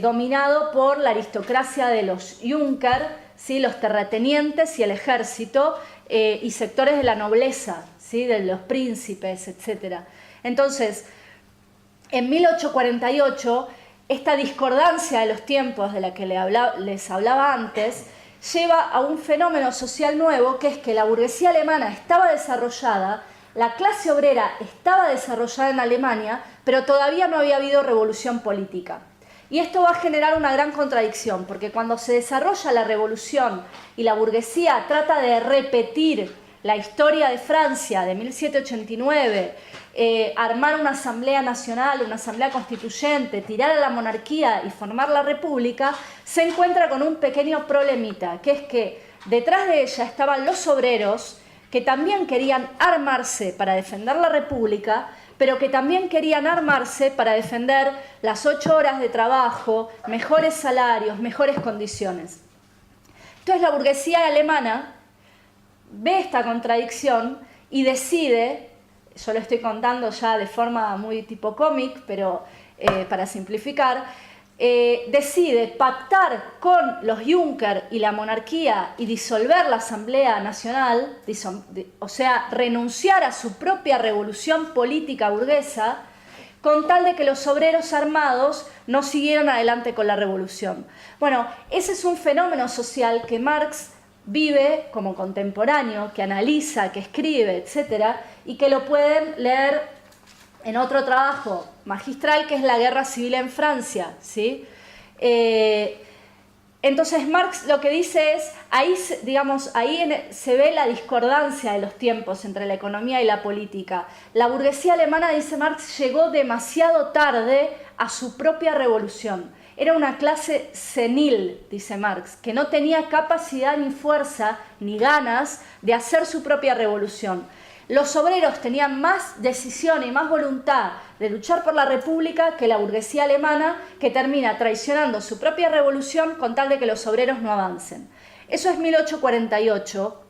dominado por la aristocracia de los Junker, ¿sí? Los terratenientes y el ejército, y sectores de la nobleza, ¿sí? De los príncipes, etc. Entonces, en 1848, esta discordancia de los tiempos de la que les hablaba antes, lleva a un fenómeno social nuevo, que es que la burguesía alemana estaba desarrollada, la clase obrera estaba desarrollada en Alemania, pero todavía no había habido revolución política. Y esto va a generar una gran contradicción, porque cuando se desarrolla la revolución y la burguesía trata de repetir la historia de Francia de 1789, armar una asamblea nacional, una asamblea constituyente, tirar a la monarquía y formar la república, se encuentra con un pequeño problemita, que es que detrás de ella estaban los obreros, que también querían armarse para defender la república, pero que también querían armarse para defender las 8 horas de trabajo, mejores salarios, mejores condiciones. Entonces la burguesía alemana ve esta contradicción y decide, yo lo estoy contando ya de forma muy tipo cómic, pero para simplificar, decide pactar con los Juncker y la monarquía y disolver la Asamblea Nacional, o sea, renunciar a su propia revolución política burguesa, con tal de que los obreros armados no siguieran adelante con la revolución. Bueno, ese es un fenómeno social que Marx vive como contemporáneo, que analiza, que escribe, etcétera, y que lo pueden leer en otro trabajo magistral que es La Guerra Civil en Francia, ¿sí? Entonces Marx lo que dice es, ahí se ve la discordancia de los tiempos entre la economía y la política. La burguesía alemana, dice Marx, llegó demasiado tarde a su propia revolución. Era una clase senil, dice Marx, que no tenía capacidad ni fuerza ni ganas de hacer su propia revolución. Los obreros tenían más decisión y más voluntad de luchar por la república que la burguesía alemana, que termina traicionando su propia revolución con tal de que los obreros no avancen. Eso es 1848.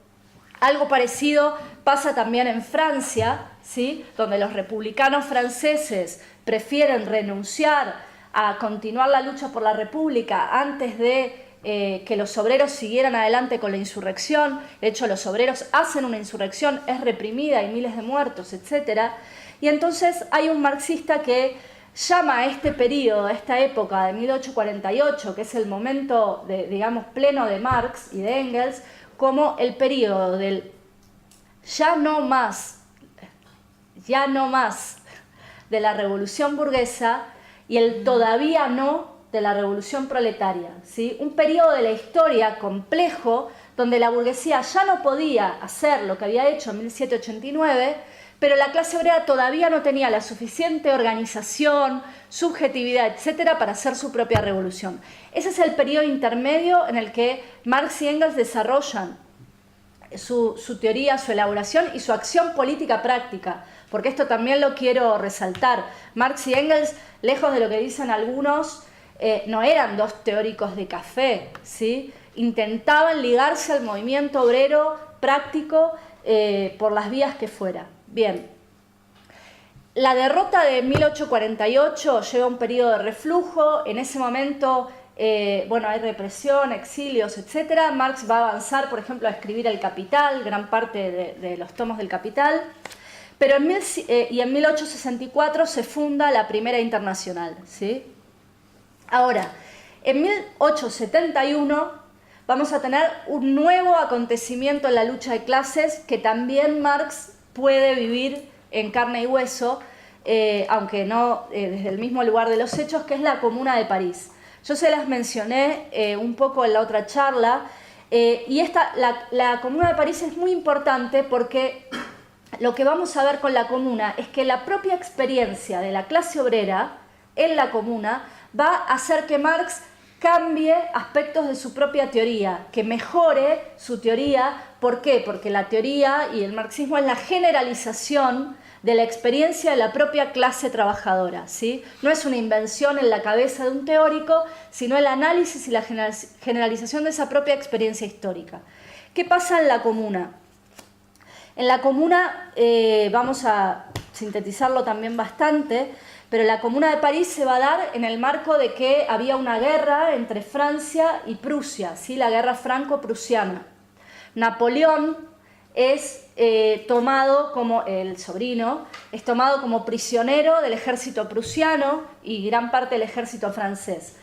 Algo parecido pasa también en Francia, ¿sí? Donde los republicanos franceses prefieren renunciar a continuar la lucha por la república antes de que los obreros siguieran adelante con la insurrección. De hecho, los obreros hacen una insurrección, es reprimida, hay miles de muertos, etc. Y entonces hay un marxista que llama a este periodo, a esta época de 1848, que es el momento, pleno de Marx y de Engels, como el periodo del ya no más de la revolución burguesa y el todavía no de la revolución proletaria, ¿sí? Un periodo de la historia complejo donde la burguesía ya no podía hacer lo que había hecho en 1789, pero la clase obrera todavía no tenía la suficiente organización, subjetividad, etcétera, para hacer su propia revolución. Ese es el periodo intermedio en el que Marx y Engels desarrollan su teoría, su elaboración y su acción política práctica, porque esto también lo quiero resaltar. Marx y Engels, lejos de lo que dicen algunos, no eran dos teóricos de café, ¿sí? Intentaban ligarse al movimiento obrero práctico por las vías que fuera. Bien, la derrota de 1848 lleva un periodo de reflujo. En ese momento hay represión, exilios, etc. Marx va a avanzar, por ejemplo, a escribir El Capital, gran parte de los tomos del Capital. Pero en 1864 se funda la Primera Internacional, ¿sí? Ahora, en 1871 vamos a tener un nuevo acontecimiento en la lucha de clases que también Marx puede vivir en carne y hueso, aunque no desde el mismo lugar de los hechos, que es la Comuna de París. Yo se las mencioné un poco en la otra charla, y la Comuna de París es muy importante porque lo que vamos a ver con la Comuna es que la propia experiencia de la clase obrera en la Comuna va a hacer que Marx cambie aspectos de su propia teoría, que mejore su teoría. ¿Por qué? Porque la teoría y el marxismo es la generalización de la experiencia de la propia clase trabajadora, ¿sí? No es una invención en la cabeza de un teórico, sino el análisis y la generalización de esa propia experiencia histórica. ¿Qué pasa en la Comuna? En la Comuna, vamos a sintetizarlo también bastante, pero la Comuna de París se va a dar en el marco de que había una guerra entre Francia y Prusia, ¿sí? La guerra franco-prusiana. Napoleón es tomado como, el sobrino, es tomado como prisionero del ejército prusiano y gran parte del ejército francés.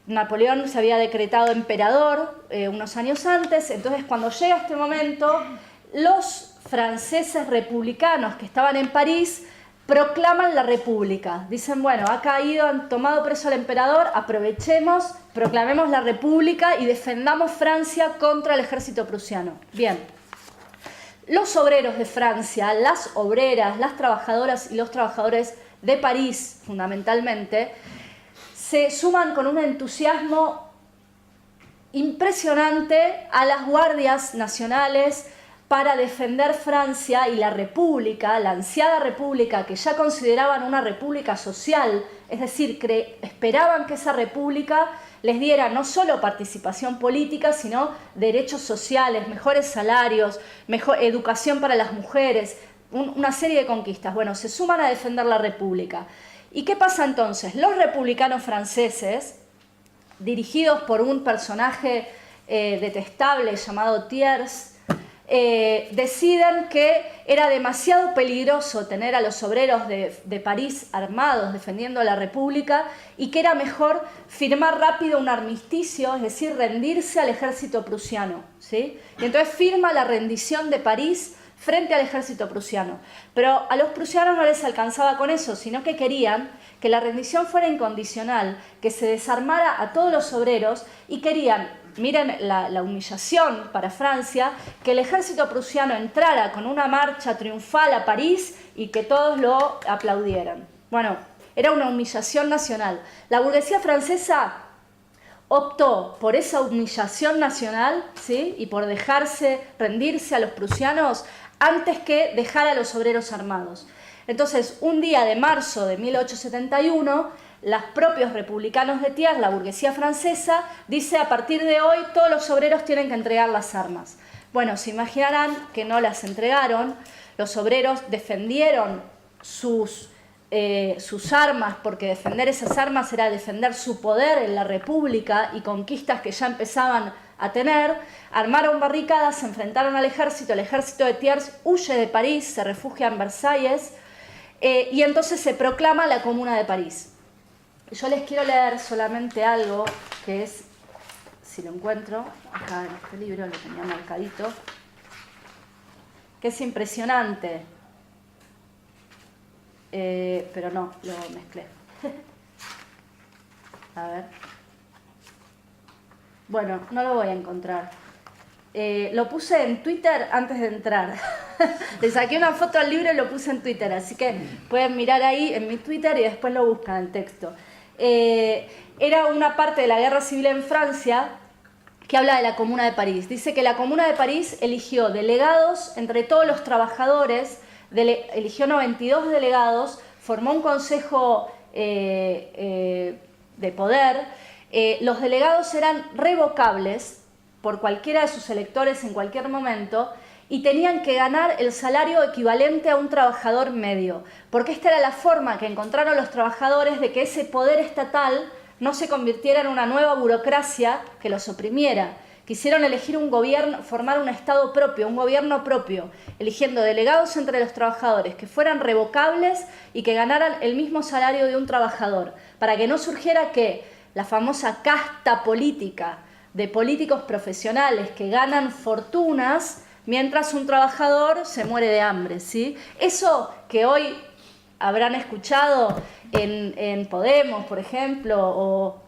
Napoleón se había decretado emperador unos años antes, entonces cuando llega este momento, los franceses republicanos que estaban en París proclaman la república. Dicen, bueno, ha caído, han tomado preso al emperador, aprovechemos, proclamemos la república y defendamos Francia contra el ejército prusiano. Bien, los obreros de Francia, las obreras, las trabajadoras y los trabajadores de París, fundamentalmente, se suman con un entusiasmo impresionante a las guardias nacionales, para defender Francia y la República, la ansiada República, que ya consideraban una república social, es decir, que esperaban que esa república les diera no solo participación política, sino derechos sociales, mejores salarios, mejor educación para las mujeres, una serie de conquistas. Bueno, se suman a defender la república. ¿Y qué pasa entonces? Los republicanos franceses, dirigidos por un personaje detestable llamado Thiers, deciden que era demasiado peligroso tener a los obreros de París armados defendiendo a la República y que era mejor firmar rápido un armisticio, es decir, rendirse al ejército prusiano, ¿sí? Y entonces firma la rendición de París frente al ejército prusiano. Pero a los prusianos no les alcanzaba con eso, sino que querían que la rendición fuera incondicional, que se desarmara a todos los obreros y querían, miren la humillación para Francia, que el ejército prusiano entrara con una marcha triunfal a París y que todos lo aplaudieran. Bueno, era una humillación nacional. La burguesía francesa optó por esa humillación nacional, ¿sí? Y por rendirse a los prusianos antes que dejar a los obreros armados. Entonces, un día de marzo de 1871, los propios republicanos de Thiers, la burguesía francesa, dice: a partir de hoy todos los obreros tienen que entregar las armas. Bueno, se imaginarán que no las entregaron. Los obreros defendieron sus armas, porque defender esas armas era defender su poder en la república y conquistas que ya empezaban a tener. Armaron barricadas, se enfrentaron al ejército. El ejército de Thiers huye de París, se refugia en Versalles y entonces se proclama la Comuna de París. Yo les quiero leer solamente algo que es, si lo encuentro, acá en este libro lo tenía marcadito, que es impresionante, pero no, lo mezclé. A ver. Bueno, no lo voy a encontrar. Lo puse en Twitter antes de entrar. Le saqué una foto al libro y lo puse en Twitter, así que pueden mirar ahí en mi Twitter y después lo buscan el texto. Era una parte de la guerra civil en Francia que habla de la Comuna de París. Dice que la Comuna de París eligió delegados entre todos los trabajadores, eligió 92 delegados, formó un consejo de poder. Los delegados eran revocables por cualquiera de sus electores en cualquier momento y tenían que ganar el salario equivalente a un trabajador medio, porque esta era la forma que encontraron los trabajadores de que ese poder estatal no se convirtiera en una nueva burocracia que los oprimiera. Quisieron elegir un gobierno, formar un estado propio, un gobierno propio, eligiendo delegados entre los trabajadores que fueran revocables y que ganaran el mismo salario de un trabajador, para que no surgiera que la famosa casta política de políticos profesionales que ganan fortunas mientras un trabajador se muere de hambre, ¿sí? Eso que hoy habrán escuchado en Podemos, por ejemplo, o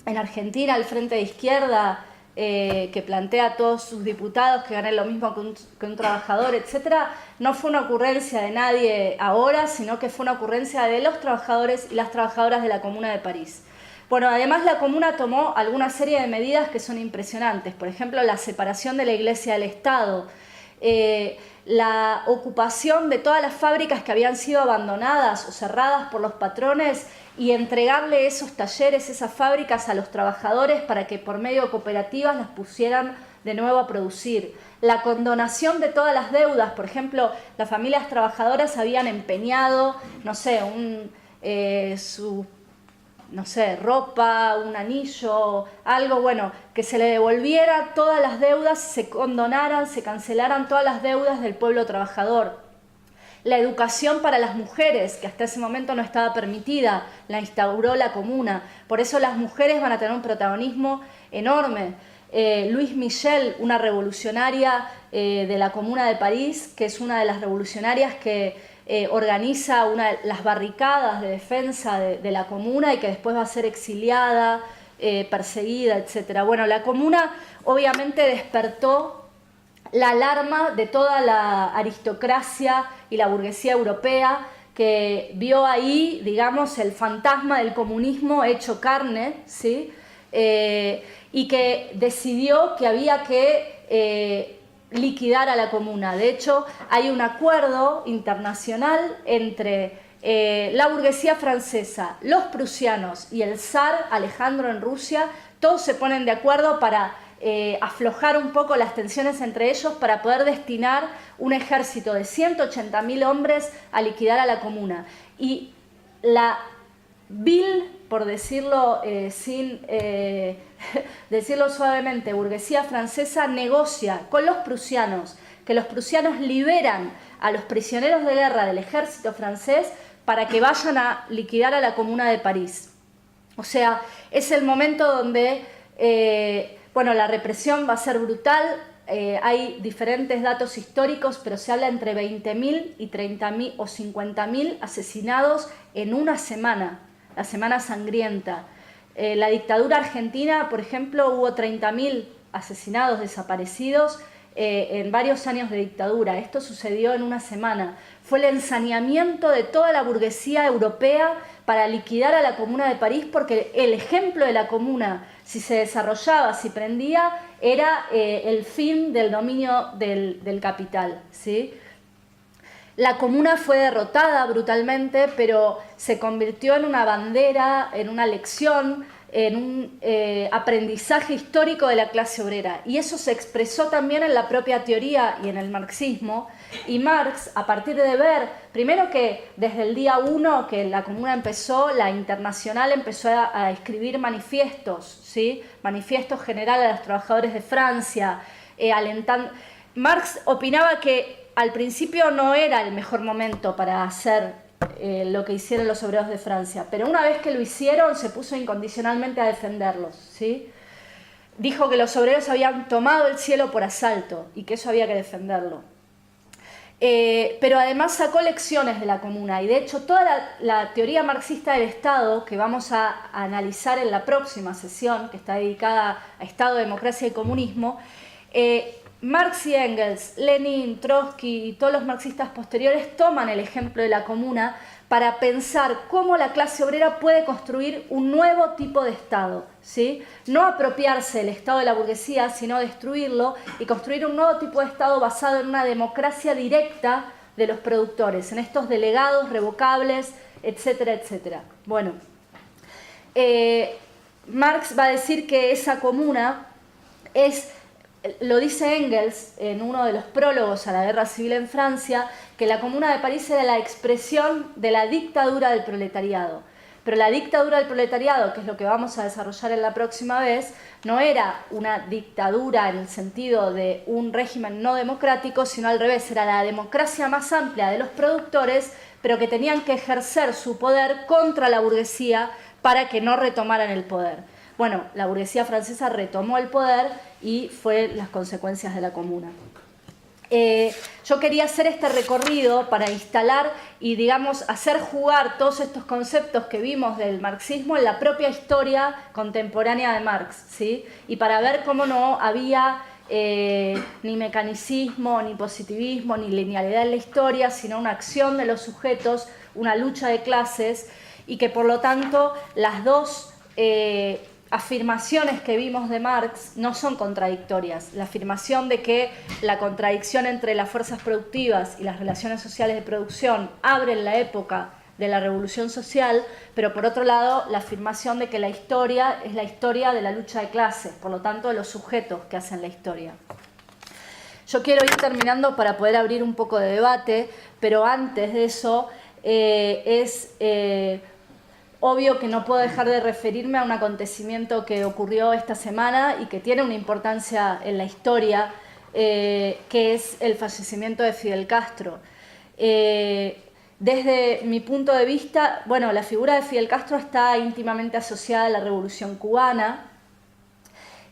en Argentina, el Frente de Izquierda, que plantea a todos sus diputados que ganen lo mismo que un trabajador, etcétera, no fue una ocurrencia de nadie ahora, sino que fue una ocurrencia de los trabajadores y las trabajadoras de la Comuna de París. Bueno, además la Comuna tomó alguna serie de medidas que son impresionantes, por ejemplo, la separación de la Iglesia del Estado, la ocupación de todas las fábricas que habían sido abandonadas o cerradas por los patrones y entregarle esos talleres, esas fábricas a los trabajadores para que por medio de cooperativas las pusieran de nuevo a producir. La condonación de todas las deudas, por ejemplo, las familias trabajadoras habían empeñado, no sé, ropa, un anillo, algo, bueno, que se le devolviera todas las deudas, se condonaran, se cancelaran todas las deudas del pueblo trabajador. La educación para las mujeres, que hasta ese momento no estaba permitida, la instauró la Comuna. Por eso las mujeres van a tener un protagonismo enorme. Louise Michel, una revolucionaria de la Comuna de París, que es una de las revolucionarias que organiza las barricadas de defensa de la Comuna y que después va a ser exiliada, perseguida, etc. Bueno, la Comuna obviamente despertó la alarma de toda la aristocracia y la burguesía europea, que vio ahí, digamos, el fantasma del comunismo hecho carne, ¿sí? Y que decidió que había que liquidar a la comuna. De hecho, hay un acuerdo internacional entre la burguesía francesa, los prusianos y el zar Alejandro en Rusia. Todos se ponen de acuerdo para aflojar un poco las tensiones entre ellos, para poder destinar un ejército de 180.000 hombres a liquidar a la comuna. Y la vil, por decirlo sin decirlo suavemente, burguesía francesa negocia con los prusianos, que los prusianos liberan a los prisioneros de guerra del ejército francés para que vayan a liquidar a la Comuna de París. O sea, es el momento donde bueno, la represión va a ser brutal. Hay diferentes datos históricos, pero se habla entre 20.000 y 30.000 o 50.000 asesinados en una semana, la Semana Sangrienta. La dictadura argentina, por ejemplo, hubo 30.000 asesinados, desaparecidos en varios años de dictadura. Esto sucedió en una semana. Fue el ensañamiento de toda la burguesía europea para liquidar a la Comuna de París, porque el ejemplo de la Comuna, si se desarrollaba, si prendía, era el fin del dominio del capital, ¿sí? La Comuna fue derrotada brutalmente, pero se convirtió en una bandera, en una lección, en un aprendizaje histórico de la clase obrera. Y eso se expresó también en la propia teoría y en el marxismo. Y Marx, a partir de ver, primero que desde el día 1 que la Comuna empezó, la Internacional empezó a escribir manifiestos, ¿sí? Manifiestos generales a los trabajadores de Francia, alentando. Marx opinaba que al principio no era el mejor momento para hacer lo que hicieron los obreros de Francia, pero una vez que lo hicieron se puso incondicionalmente a defenderlos, ¿sí? Dijo que los obreros habían tomado el cielo por asalto y que eso había que defenderlo. Pero además sacó lecciones de la Comuna, y de hecho toda la teoría marxista del Estado, que vamos a analizar en la próxima sesión, que está dedicada a Estado, democracia y comunismo, Marx y Engels, Lenin, Trotsky y todos los marxistas posteriores toman el ejemplo de la Comuna para pensar cómo la clase obrera puede construir un nuevo tipo de Estado, ¿sí? No apropiarse del Estado de la burguesía, sino destruirlo y construir un nuevo tipo de Estado basado en una democracia directa de los productores, en estos delegados revocables, etcétera, etcétera. Bueno, Marx va a decir que esa Comuna es... Lo dice Engels en uno de los prólogos a la Guerra Civil en Francia, que la Comuna de París era la expresión de la dictadura del proletariado. Pero la dictadura del proletariado, que es lo que vamos a desarrollar en la próxima vez, no era una dictadura en el sentido de un régimen no democrático, sino al revés, era la democracia más amplia de los productores, pero que tenían que ejercer su poder contra la burguesía para que no retomaran el poder. Bueno, la burguesía francesa retomó el poder y fue las consecuencias de la Comuna. Yo quería hacer este recorrido para instalar y, digamos, hacer jugar todos estos conceptos que vimos del marxismo en la propia historia contemporánea de Marx, ¿sí? Y para ver cómo no había ni mecanicismo, ni positivismo, ni linealidad en la historia, sino una acción de los sujetos, una lucha de clases, y que por lo tanto las dos afirmaciones que vimos de Marx no son contradictorias. La afirmación de que la contradicción entre las fuerzas productivas y las relaciones sociales de producción abren la época de la revolución social, pero por otro lado la afirmación de que la historia es la historia de la lucha de clases, por lo tanto de los sujetos que hacen la historia. Yo quiero ir terminando para poder abrir un poco de debate, pero antes de eso obvio que no puedo dejar de referirme a un acontecimiento que ocurrió esta semana y que tiene una importancia en la historia, que es el fallecimiento de Fidel Castro. Desde mi punto de vista, bueno, la figura de Fidel Castro está íntimamente asociada a la Revolución Cubana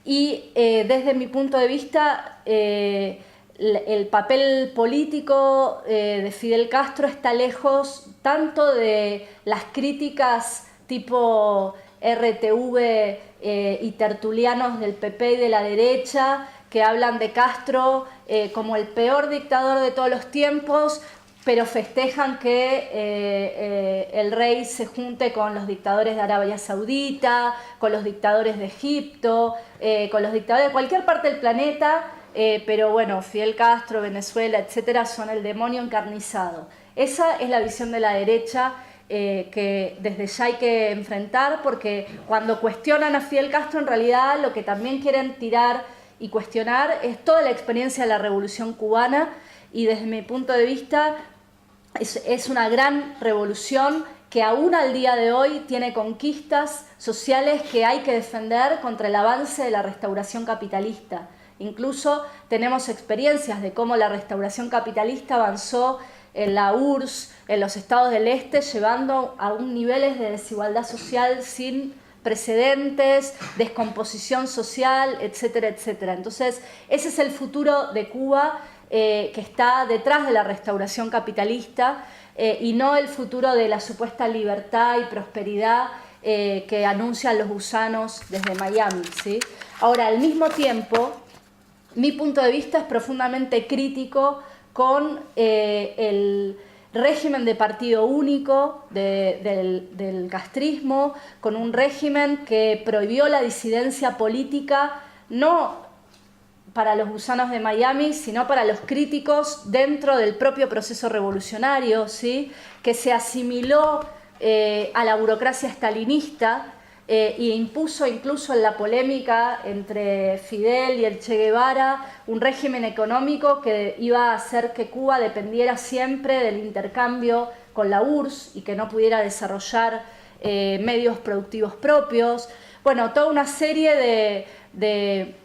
y desde mi punto de vista el papel político de Fidel Castro está lejos tanto de las críticas tipo RTV y tertulianos del PP y de la derecha que hablan de Castro como el peor dictador de todos los tiempos, pero festejan que el rey se junte con los dictadores de Arabia Saudita, con los dictadores de Egipto, con los dictadores de cualquier parte del planeta, pero bueno, Fidel Castro, Venezuela, etcétera, son el demonio encarnizado. Esa es la visión de la derecha que desde ya hay que enfrentar, porque cuando cuestionan a Fidel Castro, en realidad lo que también quieren tirar y cuestionar es toda la experiencia de la Revolución Cubana, y desde mi punto de vista es una gran revolución que aún al día de hoy tiene conquistas sociales que hay que defender contra el avance de la restauración capitalista. Incluso tenemos experiencias de cómo la restauración capitalista avanzó en la URSS, en los estados del este, llevando a un niveles de desigualdad social sin precedentes, descomposición social, etcétera, etcétera. Entonces, ese es el futuro de Cuba que está detrás de la restauración capitalista y no el futuro de la supuesta libertad y prosperidad que anuncian los gusanos desde Miami, ¿sí? Ahora, al mismo tiempo, mi punto de vista es profundamente crítico con el régimen de partido único del castrismo, con un régimen que prohibió la disidencia política, no para los gusanos de Miami, sino para los críticos dentro del propio proceso revolucionario, ¿sí? Que se asimiló a la burocracia stalinista e impuso incluso en la polémica entre Fidel y el Che Guevara un régimen económico que iba a hacer que Cuba dependiera siempre del intercambio con la URSS y que no pudiera desarrollar medios productivos propios. Bueno, toda una serie de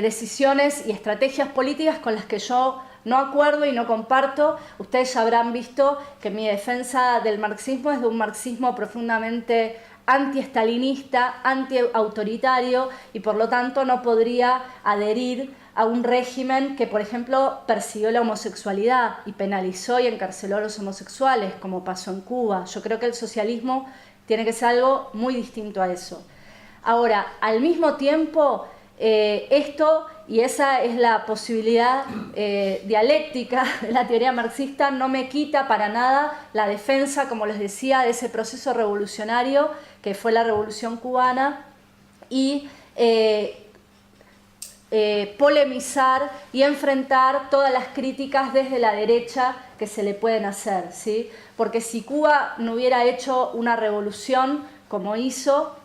decisiones y estrategias políticas con las que yo no acuerdo y no comparto. Ustedes ya habrán visto que mi defensa del marxismo es de un marxismo profundamente anti-estalinista, anti-autoritario, y por lo tanto no podría adherir a un régimen que, por ejemplo, persiguió la homosexualidad y penalizó y encarceló a los homosexuales, como pasó en Cuba. Yo creo que el socialismo tiene que ser algo muy distinto a eso. Ahora, al mismo tiempo, esto, y esa es la posibilidad dialéctica de la teoría marxista, no me quita para nada la defensa, como les decía, de ese proceso revolucionario que fue la Revolución Cubana, y polemizar y enfrentar todas las críticas desde la derecha que se le pueden hacer, ¿sí? Porque si Cuba no hubiera hecho una revolución como hizo,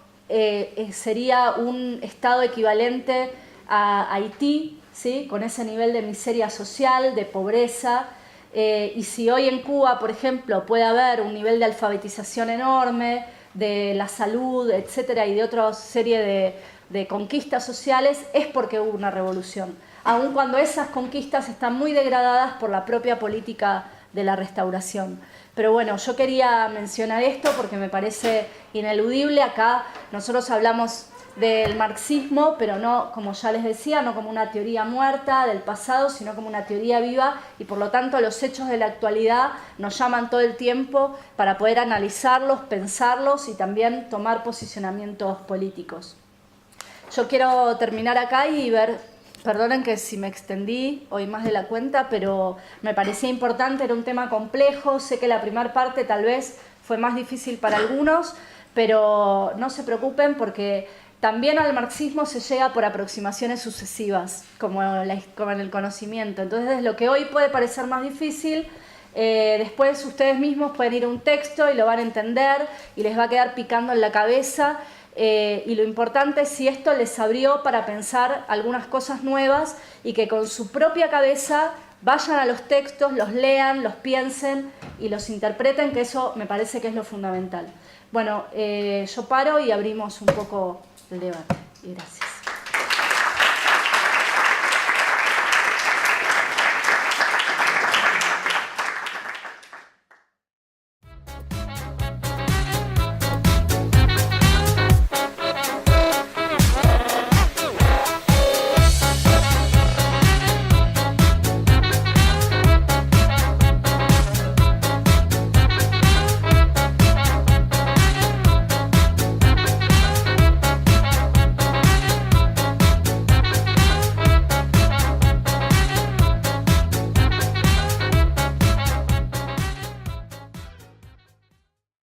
sería un estado equivalente a Haití, ¿sí? Con ese nivel de miseria social, de pobreza, y si hoy en Cuba, por ejemplo, puede haber un nivel de alfabetización enorme, de la salud, etcétera, y de otra serie de conquistas sociales, es porque hubo una revolución, aun cuando esas conquistas están muy degradadas por la propia política de la restauración. Pero bueno, yo quería mencionar esto porque me parece ineludible. Acá nosotros hablamos del marxismo, pero no, como ya les decía, no como una teoría muerta del pasado, sino como una teoría viva, y por lo tanto los hechos de la actualidad nos llaman todo el tiempo para poder analizarlos, pensarlos y también tomar posicionamientos políticos. Yo quiero terminar acá y ver, perdonen que si me extendí hoy más de la cuenta, pero me parecía importante, era un tema complejo, sé que la primera parte tal vez fue más difícil para algunos, pero no se preocupen porque también al marxismo se llega por aproximaciones sucesivas, como en el conocimiento. Entonces, lo que hoy puede parecer más difícil, después ustedes mismos pueden ir a un texto y lo van a entender y les va a quedar picando en la cabeza. Y lo importante es si esto les abrió para pensar algunas cosas nuevas y que con su propia cabeza vayan a los textos, los lean, los piensen y los interpreten, que eso me parece que es lo fundamental. Bueno, yo paro y abrimos un poco el debate. Y gracias.